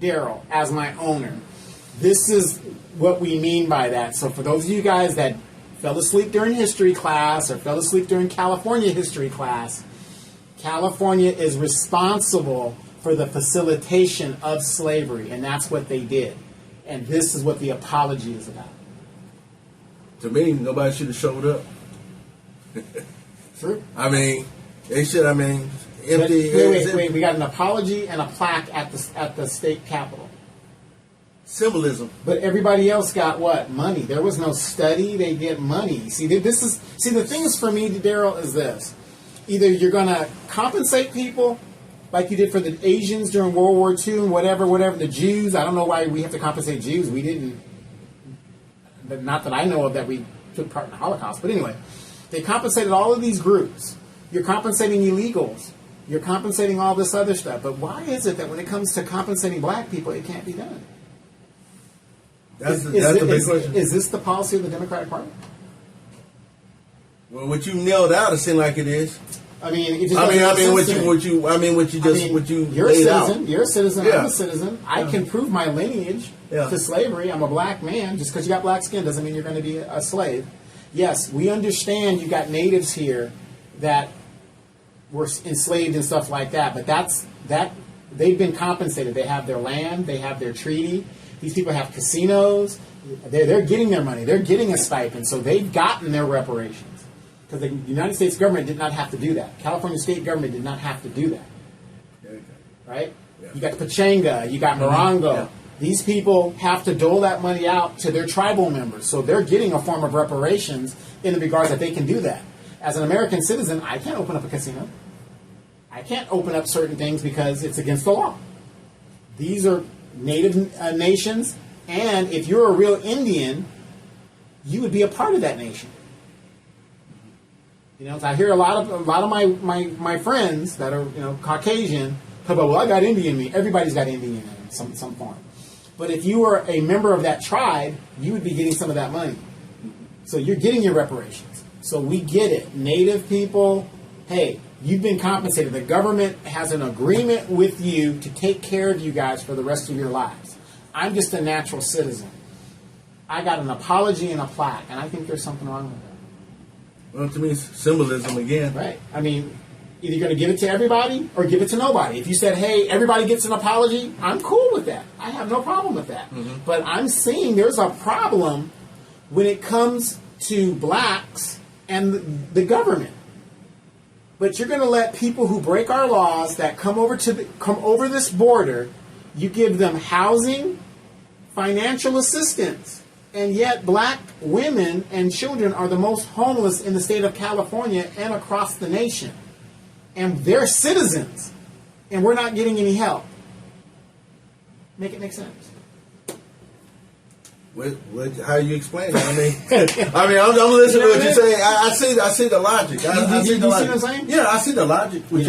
Daryl as my owner. This is what we mean by that. So for those of you guys that fell asleep during history class or fell asleep during California history class, California is responsible for the facilitation of slavery, and that's what they did. And this is what the apology is about. To me, nobody should have showed up. True. They should. Empty. Wait. We got an apology and a plaque at the state capitol. Symbolism. But everybody else got what? Money. There was no study. They get money. The thing is for me, Daryl, is this. Either you're going to compensate people like you did for the Asians during World War II and whatever, the Jews. I don't know why we have to compensate Jews. We didn't. Not that I know of that we took part in the Holocaust. But anyway, they compensated all of these groups. You're compensating illegals. You're compensating all this other stuff. But why is it that when it comes to compensating black people, it can't be done? That's the big question. Is this the policy of the Democratic Party? Well, what you nailed out, it seemed like it is. What you laid out. You're a citizen. Yeah. I'm a citizen. I can prove my lineage to slavery. I'm a black man. Just because you got black skin doesn't mean you're going to be a slave. Yes, we understand you got natives here that were enslaved and stuff like that. But they've been compensated. They have their land. They have their treaty. These people have casinos. They're getting their money. They're getting a stipend. So they've gotten their reparations. because the United States government did not have to do that. California state government did not have to do that. Right? Yeah. You got Pachanga, you got Morongo. Yeah. These people have to dole that money out to their tribal members. So they're getting a form of reparations in the regards that they can do that. As an American citizen, I can't open up a casino. I can't open up certain things because it's against the law. These are native nations, and if you're a real Indian, you would be a part of that nation. You know, so I hear a lot of my friends that are, you know, Caucasian talk about, well, I got Indian in me. Everybody's got Indian in some form. But if you were a member of that tribe, you would be getting some of that money. So you're getting your reparations. So we get it. Native people, hey, you've been compensated. The government has an agreement with you to take care of you guys for the rest of your lives. I'm just a natural citizen. I got an apology and a plaque, and I think there's something wrong with that. Well, to me, it's symbolism again. Right. I mean, either you're going to give it to everybody or give it to nobody. If you said, hey, everybody gets an apology, I'm cool with that. I have no problem with that. Mm-hmm. But I'm seeing there's a problem when it comes to blacks and the government. But you're going to let people who break our laws that come over this border, you give them housing, financial assistance, and yet black women and children are the most homeless in the state of California and across the nation. And they're citizens, and we're not getting any help. Make it make sense. How do you explain it? I'm listening to what you're saying. I see the logic. I see the logic. See what I'm saying? Yeah, I see the logic. What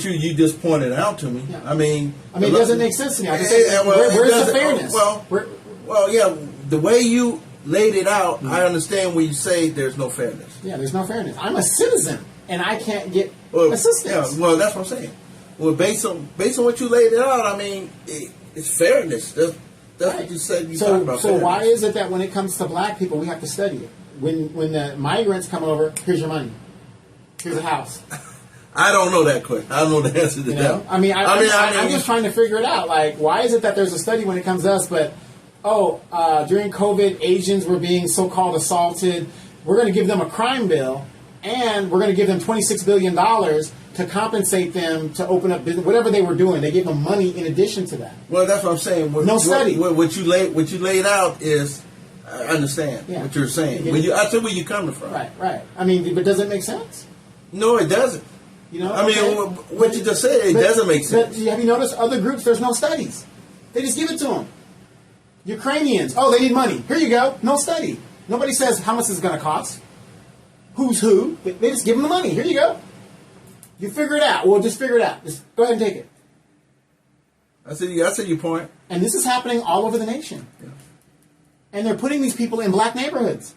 you just pointed out to me. Yeah. I mean, it doesn't make sense to me. Where's the fairness? Well, yeah. The way you laid it out, I understand when you say there's no fairness. Yeah, there's no fairness. I'm a citizen, and I can't get assistance. Yeah, well, that's what I'm saying. Well, based on what you laid it out, I mean, it's fairness. That's what you said. You talk about. So why is it that when it comes to black people, we have to study it? When the migrants come over, here's your money, here's a house. I don't know that question. I don't know the answer to that. I'm just trying to figure it out. Like, why is it that there's a study when it comes to us, but during COVID, Asians were being so-called assaulted. We're going to give them a crime bill, and we're going to give them $26 billion to compensate them to open up business, whatever they were doing. They gave them money in addition to that. Well, that's what I'm saying. No study. What you laid out is, I understand what you're saying. I see where you're coming from. Right. I mean, but does it make sense? No, it doesn't. You know, what you just said, it doesn't make sense. Have you noticed other groups, there's no studies. They just give it to them. Ukrainians, they need money. Here you go. No study. Nobody says how much it's going to cost. Who's who. They just give them the money. Here you go. You figure it out. Well, just figure it out. Just go ahead and take it. I see your point. And this is happening all over the nation. Yeah. And they're putting these people in black neighborhoods.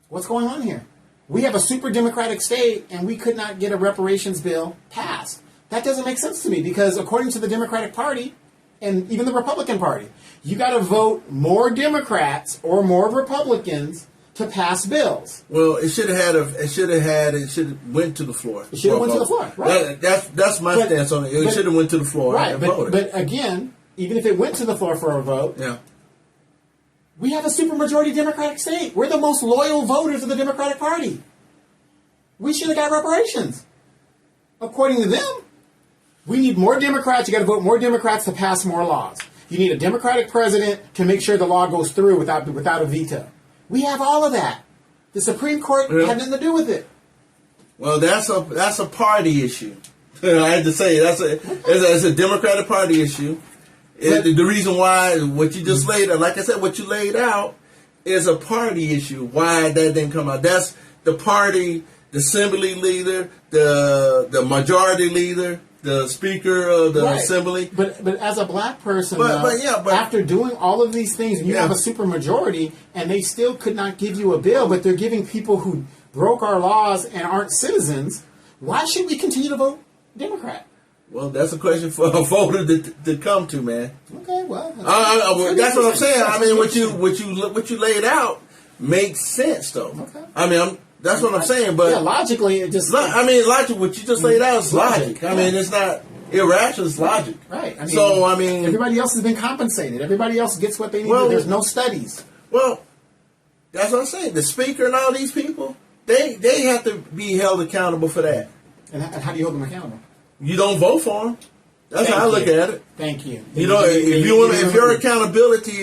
What's going on here? We have a super democratic state, and we could not get a reparations bill passed. That doesn't make sense to me, because according to the Democratic Party, and even the Republican Party, you got to vote more Democrats or more Republicans to pass bills. Well, it should have went to the floor. It should have went to the floor. Right. That's my stance on it. It should have went to the floor. Right. But again, even if it went to the floor for a vote, we have a supermajority Democratic state. We're the most loyal voters of the Democratic Party. We should have got reparations. According to them, we need more Democrats. You got to vote more Democrats to pass more laws. You need a Democratic president to make sure the law goes through without a veto. We have all of that. The Supreme Court had nothing to do with it. Well, that's a party issue. I had to say it's a Democratic Party issue. The reason why what you just laid out, like I said, what you laid out is a party issue. Why that didn't come out? That's the party, the assembly leader, the majority leader, the speaker of the assembly. But as a black person, after doing all of these things, and you have a supermajority, and they still could not give you a bill, but they're giving people who broke our laws and aren't citizens, why should we continue to vote Democrat? Well, that's a question for a voter to come to, man. Okay, well, that's what I'm saying. I mean, what you laid out makes sense, though. Okay. I mean, that's what I'm saying. But logically, it just. Logic. What you just laid out is logic. I mean, it's not irrational. It's logic. Right. Everybody else has been compensated. Everybody else gets what they need. There's no studies. Well, that's what I'm saying. The speaker and all these people, they have to be held accountable for that. And how do you hold them accountable? You don't vote for them. That's how I look at it. Thank you. If your accountability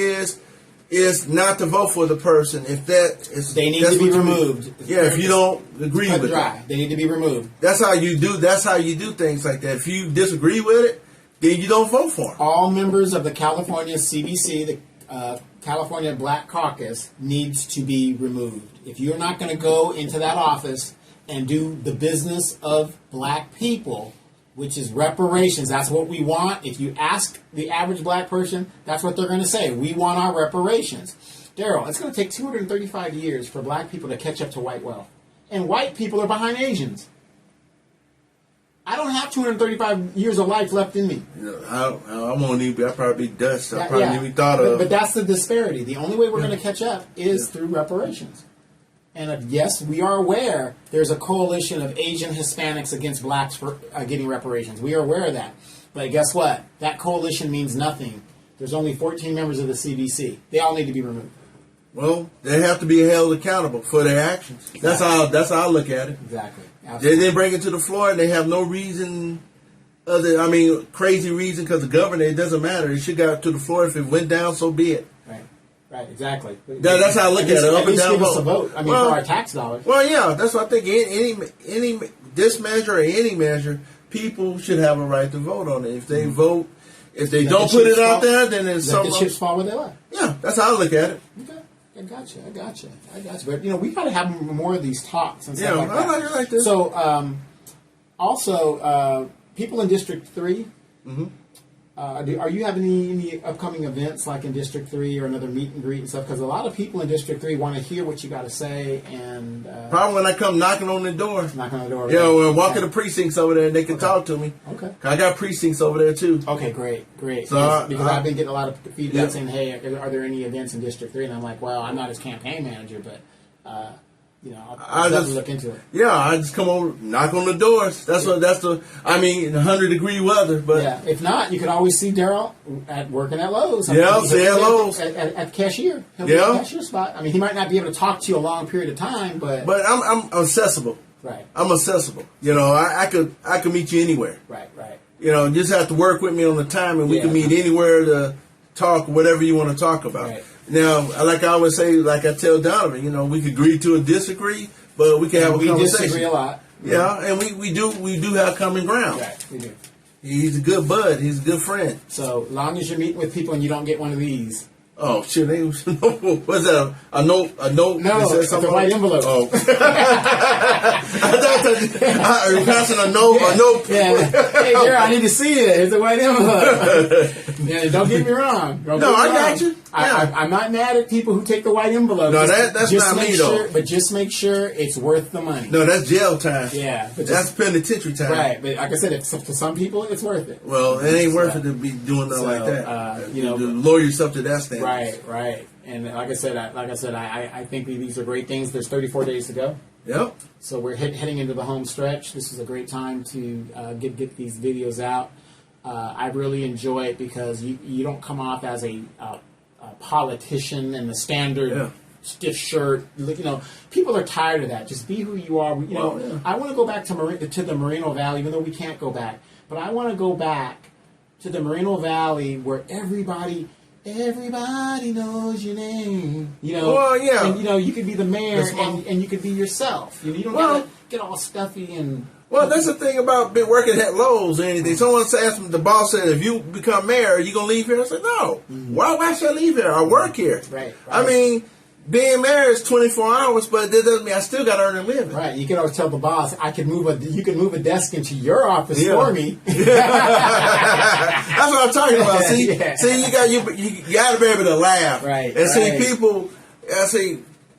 is not to vote for the person, if that is, they need to be removed. If you don't agree with it, they need to be removed. That's how you do. That's how you do things like that. If you disagree with it, then you don't vote for them. All members of the California CBC, the California Black Caucus, needs to be removed. If you're not going to go into that office and do the business of black people, which is reparations, that's what we want. If you ask the average black person, that's what they're going to say. We want our reparations. Daryl, it's going to take 235 years for black people to catch up to white wealth. And white people are behind Asians. I don't have 235 years of life left in me. I won't even. I'll probably be dust. I probably even thought of. But that's the disparity. The only way we're going to catch up is through reparations. And yes, we are aware there's a coalition of Asian Hispanics against blacks for getting reparations. We are aware of that. But guess what? That coalition means nothing. There's only 14 members of the CBC. They all need to be removed. Well, they have to be held accountable for their actions. Exactly. That's how I look at it. Exactly. They didn't bring it to the floor, and they have no reason crazy reason because the governor, it doesn't matter. It should go to the floor. If it went down, so be it. Right, exactly. That's how I look at it. Up and down give us a vote. For our tax dollars. Well, yeah, that's what I think. Any this measure or any measure, people should have a right to vote on it. If they vote, if they don't put it out there, then there's something. The chips fall where they lie. Yeah, that's how I look at it. Okay. I got you. But we got to have more of these talks and stuff like that. I like this. So, also, people in District 3. Mm-hmm. Are you having any upcoming events like in District 3 or another meet and greet and stuff? Because a lot of people in District 3 want to hear what you got to say. And probably when I come knocking on the door. Knocking on the door. Yeah, when I walk in the precincts over there, and they can talk to me. Okay. I got precincts over there too. Okay, great. So because I've been getting a lot of feedback saying, "Hey, are there any events in District 3?" And I'm like, "Well, I'm not his campaign manager, but." I'll just look into it. Yeah, I just come over, knock on the doors. That's 100-degree weather. But yeah, if not, you could always see Daryl working at Lowe's. Say at Lowe's at cashier. He'll be at the cashier spot. He might not be able to talk to you a long period of time, but I'm accessible. Right. I'm accessible. I could meet you anywhere. Right. Just have to work with me on the time, and we can meet anywhere to talk whatever you want to talk about. Right. Now, like I always say, like I tell Donovan, we could agree to disagree, but we can have a conversation. We disagree a lot. Yeah, and we do have common ground. Right, we do. He's a good bud. He's a good friend. So long as you're meeting with people and you don't get one of these. Oh shit! What's that? A note? No, it's a white envelope. Oh, I thought you're passing a note. Yeah. Hey, Daryl, I need to see it. It's a white envelope. Yeah, don't get me wrong. I got you. Yeah. I'm not mad at people who take the white envelope. No, that's not me though. But just make sure it's worth the money. No, that's jail time. Yeah, but that's penitentiary time. Right, but like I said, for some people, it's worth it. Well, it ain't worth it to be doing nothing like that. To lower yourself to that standard. Right. And like I said, I think these are great things. There's 34 days to go. Yep. So we're heading into the home stretch. This is a great time to get these videos out. I really enjoy it because you don't come off as a politician in the standard stiff shirt. People are tired of that. Just be who you are. I want to go back to the Moreno Valley, even though we can't go back. But I want to go back to the Moreno Valley where everybody knows your name. And you could be the mayor and you could be yourself. You don't gotta get all stuffy and. Well, that's the thing about being working at Lowe's or anything. Someone asked me, the boss said, if you become mayor, are you going to leave here? I said, no. Mm-hmm. Why should I leave here? I work here. Right. I mean, being mayor is 24 hours, but that doesn't mean I still got to earn a living. Right. You can always tell the boss, you can move a desk into your office for me. That's what I'm talking about. See, you got to be able to laugh. Right. And see, people,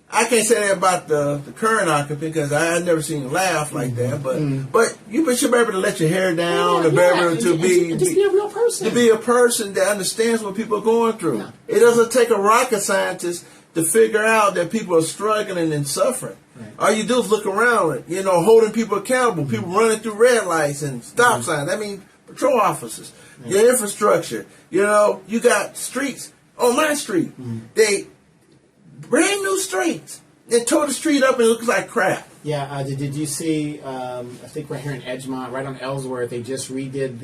I can't say that about the current occupant because I've never seen him laugh like that. But you should be able to let your hair down to be able to be a real person. To be a person that understands what people are going through. No. It doesn't take a rocket scientist to figure out that people are struggling and suffering. Right. All you do is look around, holding people accountable, people running through red lights and stop signs. I mean, patrol officers, your infrastructure. You got streets on my street. They brand new streets. It tore the street up and it looks like crap. Yeah, did you see, I think right here in Edgemont, right on Ellsworth, they just redid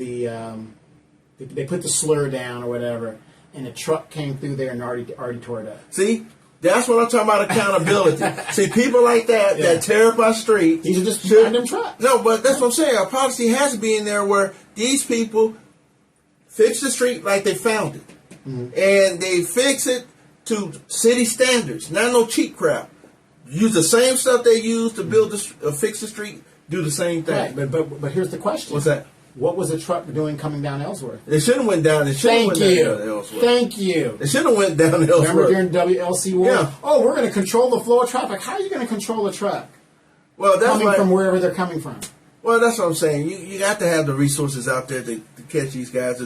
they put the slur down or whatever, and a truck came through there and already tore it up. See? That's what I'm talking about, accountability. See, people like that tear up our streets. These are just random trucks. No, but that's what I'm saying. Our policy has to be in there where these people fix the street like they found it. Mm-hmm. And they fix it to city standards, not no cheap crap. Use the same stuff they use to build fix the street, do the same thing. Right, but here's the question. What's that? What was the truck doing coming down Ellsworth? It should have went down. It should have went down Ellsworth. Thank you. It should have went down Ellsworth. Remember during WLC War? Yeah. Oh, we're going to control the flow of traffic. How are you going to control a truck? Well, that's coming from wherever they're coming from. Well, that's what I'm saying. You got to have the resources out there to catch these guys.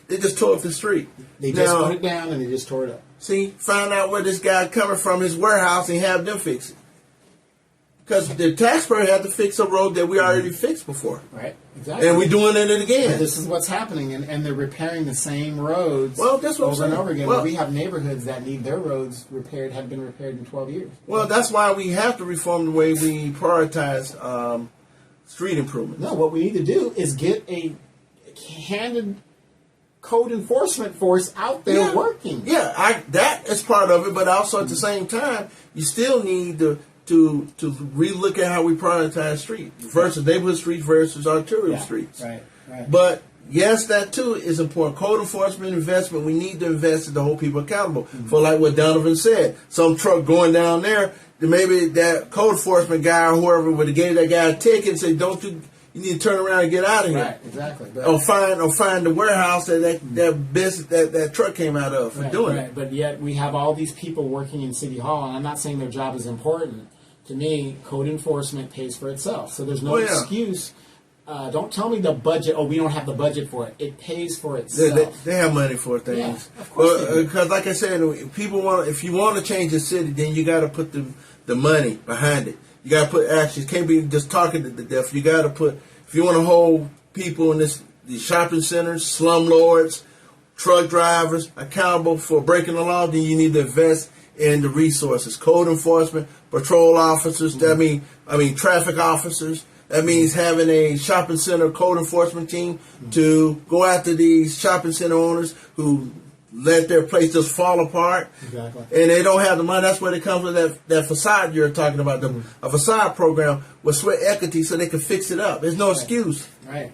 They just tore up the street. They just put it down and they just tore it up. See, find out where this guy coming from, his warehouse, and have them fix it. Because the taxpayer had to fix a road that we already fixed before. Right, exactly. And we're doing it again. And this is what's happening, and they're repairing the same roads that's what over and over again. Well, we have neighborhoods that need their roads repaired, have been repaired in 12 years. Well, that's why we have to reform the way we prioritize street improvements. No, what we need to do is get a handed code enforcement force out there working. Yeah, that is part of it, but also at the same time, you still need to relook at how we prioritize streets versus neighborhood streets versus arterial streets. Right. But yes, that too is important. Code enforcement investment, we need to invest to hold people accountable. For like what Donovan said, some truck going down there, maybe that code enforcement guy or whoever would have gave that guy a ticket and say, you need to turn around and get out of here. Right, exactly. But, or find the warehouse that truck came out of for doing it. But yet we have all these people working in City Hall, and I'm not saying their job is important. To me, code enforcement pays for itself. So there's no excuse. Don't tell me the budget. Oh, we don't have the budget for it. It pays for itself. They have money for things. Yeah, of course. Because, like I said, if you want to change the city, then you got to put the money behind it. You got to put actions. Can't be just talking to the deaf. You got to put. If you want to hold people in these shopping centers, slumlords, truck drivers accountable for breaking the law, then you need to invest in the resources. Code enforcement, patrol officers. That mean traffic officers. That means having a shopping center code enforcement team to go after these shopping center owners who let their place just fall apart. Exactly. And they don't have the money. That's where they come from, that facade you're talking about, a facade program with sweat equity so they can fix it up. There's no excuse. Right.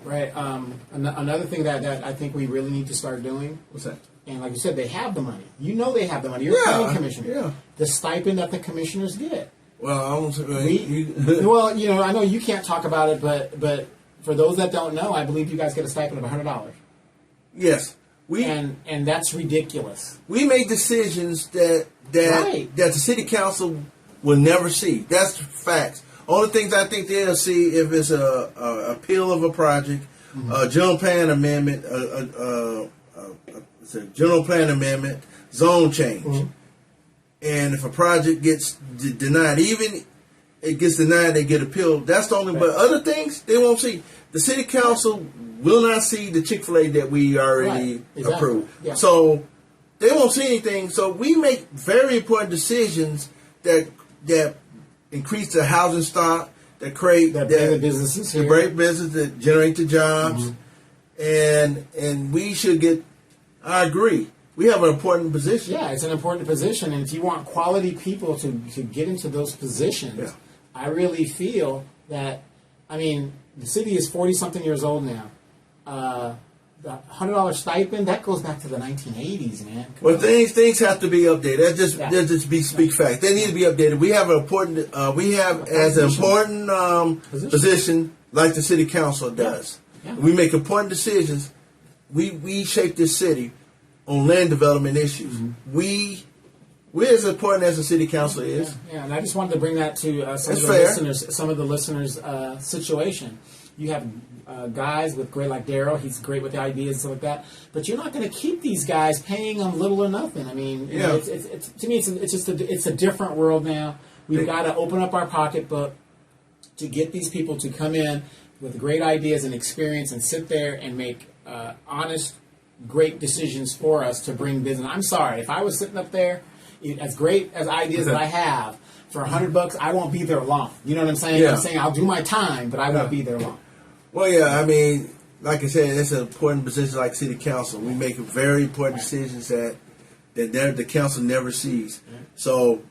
Another thing that I think we really need to start doing. What's that? And like you said, they have the money. You know they have the money. You're a planning commissioner. Yeah. The stipend that the commissioners get. Well, I don't well, I know you can't talk about it, but for those that don't know, I believe you guys get a stipend of $100. Yes. And that's ridiculous. We make decisions that the city council will never see. That's facts. Only things I think they'll see if it's a appeal of a project, a general plan amendment, it's a general plan amendment, zone change. And if a project gets denied, even it gets denied, they get appealed. That's the only. But other things they won't see. The city council will not see the Chick-fil-A that we already approved. Yeah. So they won't see anything. So we make very important decisions that increase the housing stock, that create bring the businesses here, break business, that generate the jobs, and we should get. I agree. We have an important position. Yeah, it's an important position, and if you want quality people to get into those positions, I really feel that. The city is 40-something years old now. The $100 stipend, that goes back to the 1980s, man. Well, things have to be updated. That just speak fact. They need to be updated. We have an important. We have as an important position like the city council does. Yeah. We make important decisions. We shape this city on land development issues. We're as important as the city council is. Yeah, and I just wanted to bring that to some of the listeners' situation. You have guys with great, like Daryl. He's great with the ideas and stuff like that. But you're not going to keep these guys paying them little or nothing. To me, it's a different world now. We've got to open up our pocketbook to get these people to come in with great ideas and experience and sit there and make honest, great decisions for us to bring business. I'm sorry if I was sitting up there. As great as ideas that I have, for $100, I won't be there long. You know what I'm saying? Yeah. I'm saying I'll do my time, but I won't be there long. Well, yeah, I mean, like I said, it's an important position like city council. We make very important decisions that the council never sees. So,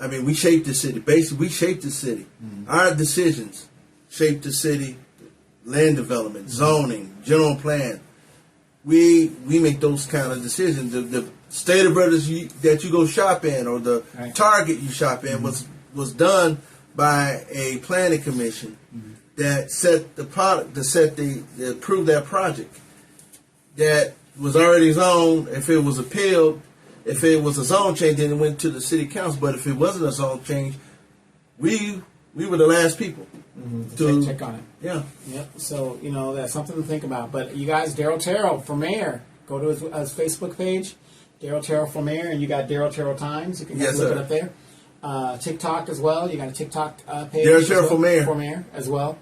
I mean, we shape the city. Basically, we shape the city. Our decisions shape the city, land development, zoning, general plan. We make those kind of decisions. The Stater Brothers that you go shop in, or the Target you shop in, was done by a planning commission that set the product, that approved that project. That was already zoned. If it was appealed, if it was a zone change, then it went to the city council. But if it wasn't a zone change, we were the last people to check on it. Yeah. Yep. So, that's something to think about. But you guys, DarylTerrell for mayor, go to his Facebook page, DarylTerrell for mayor, and you got DarylTerrell Times. You can look it up there. TikTok as well. You got a TikTok page. DarylTerrell for mayor. For mayor as well.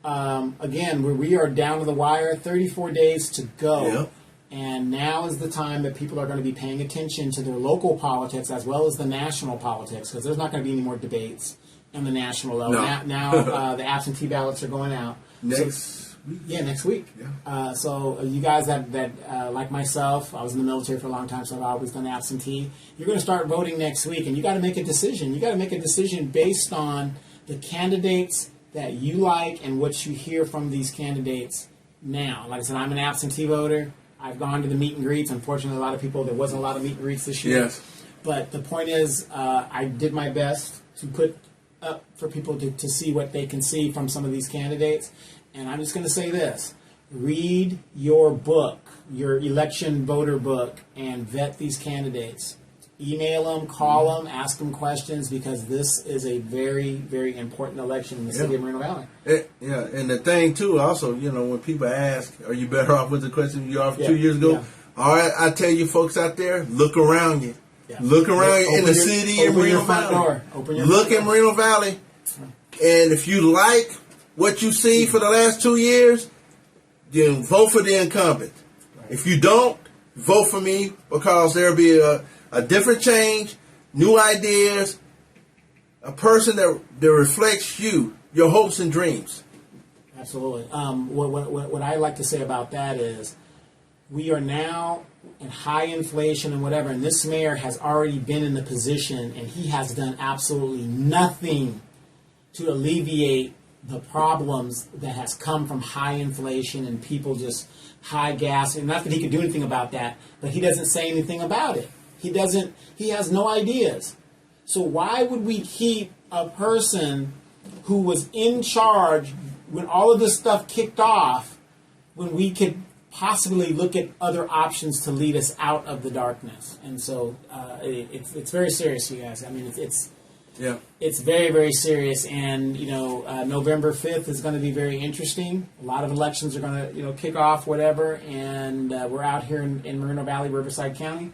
Again, we are down to the wire. 34 days to go. Yep. And now is the time that people are going to be paying attention to their local politics as well as the national politics, because there's not going to be any more debates on the national level. No. Now the absentee ballots are going out. Next week. Yeah, next week. Yeah. So you guys that like myself, I was in the military for a long time, so I've always done absentee. You're going to start voting next week, and you got to make a decision. You got to make a decision based on the candidates that you like and what you hear from these candidates now. Like I said, I'm an absentee voter. I've gone to the meet and greets. Unfortunately, there wasn't a lot of meet and greets this year. Yes. But the point is, I did my best to put up for people to see what they can see from some of these candidates. And I'm just going to say this. Read your book, your election voter book, and vet these candidates. Email them, call them, ask them questions, because this is a very, very important election in the city of Moreno Valley. And the thing, too, also, when people ask, are you better off with the question you offered 2 years ago? Yeah. All right, I tell you folks out there, look around you. Yeah. Look around you in the city of Moreno Valley. Look at Moreno Valley. And if you like what you see for the last 2 years, then vote for the incumbent. Right. If you don't, vote for me, because there'll be a different change, new ideas, a person that reflects your hopes and dreams. Absolutely. What I like to say about that is, we are now in high inflation and whatever, and this mayor has already been in the position, and he has done absolutely nothing to alleviate the problems that has come from high inflation and people just high gas. And not that he could do anything about that, but he doesn't say anything about it. He has no ideas. So why would we keep a person who was in charge when all of this stuff kicked off, when we could possibly look at other options to lead us out of the darkness? And so it's very serious, you guys. I mean, it's very, very serious. And November 5th is going to be very interesting. A lot of elections are going to kick off, whatever. And we're out here in Moreno Valley, Riverside County,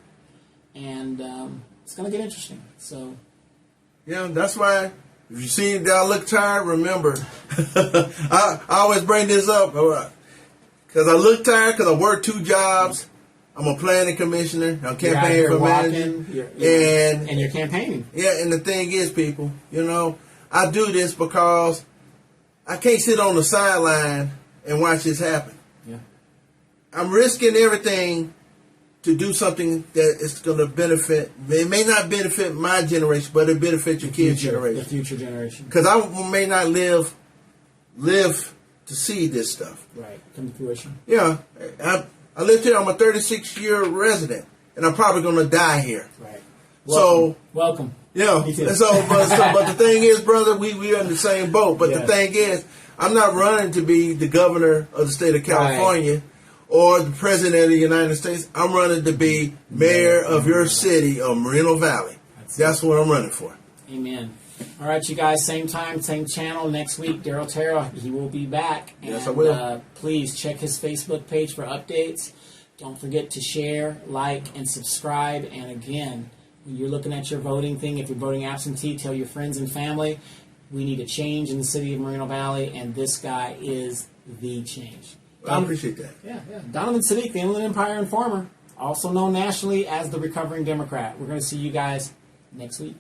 and it's going to get interesting. So that's why. If you see that I look tired, remember, I always bring this up because I look tired because I work 2 jobs. I'm a planning commissioner. I'm campaigning for manager. And you're campaigning. Yeah, and the thing is, people, I do this because I can't sit on the sideline and watch this happen. Yeah. I'm risking everything to do something that is going to benefit. It may not benefit my generation, but it benefit your kids' generation. The future generation. Because I may not live to see this stuff. Right, come to fruition. Yeah, I lived here. I'm a 36-year resident, and I'm probably going to die here. Right. Welcome. Yeah. And but the thing is, brother, we are in the same boat. But the thing is, I'm not running to be the governor of the state of California. Right. Or the president of the United States. I'm running to be mayor of your city of Moreno Valley. That's what I'm running for. Amen. All right, you guys, same time, same channel. Next week, DarylTerrell, he will be back. Yes, I will. Please check his Facebook page for updates. Don't forget to share, like, and subscribe. And again, when you're looking at your voting thing, if you're voting absentee, tell your friends and family. We need a change in the city of Moreno Valley, and this guy is the change. I appreciate that. Yeah. Donovan Sadiq, the Inland Empire Informer, also known nationally as the Recovering Democrat. We're going to see you guys next week.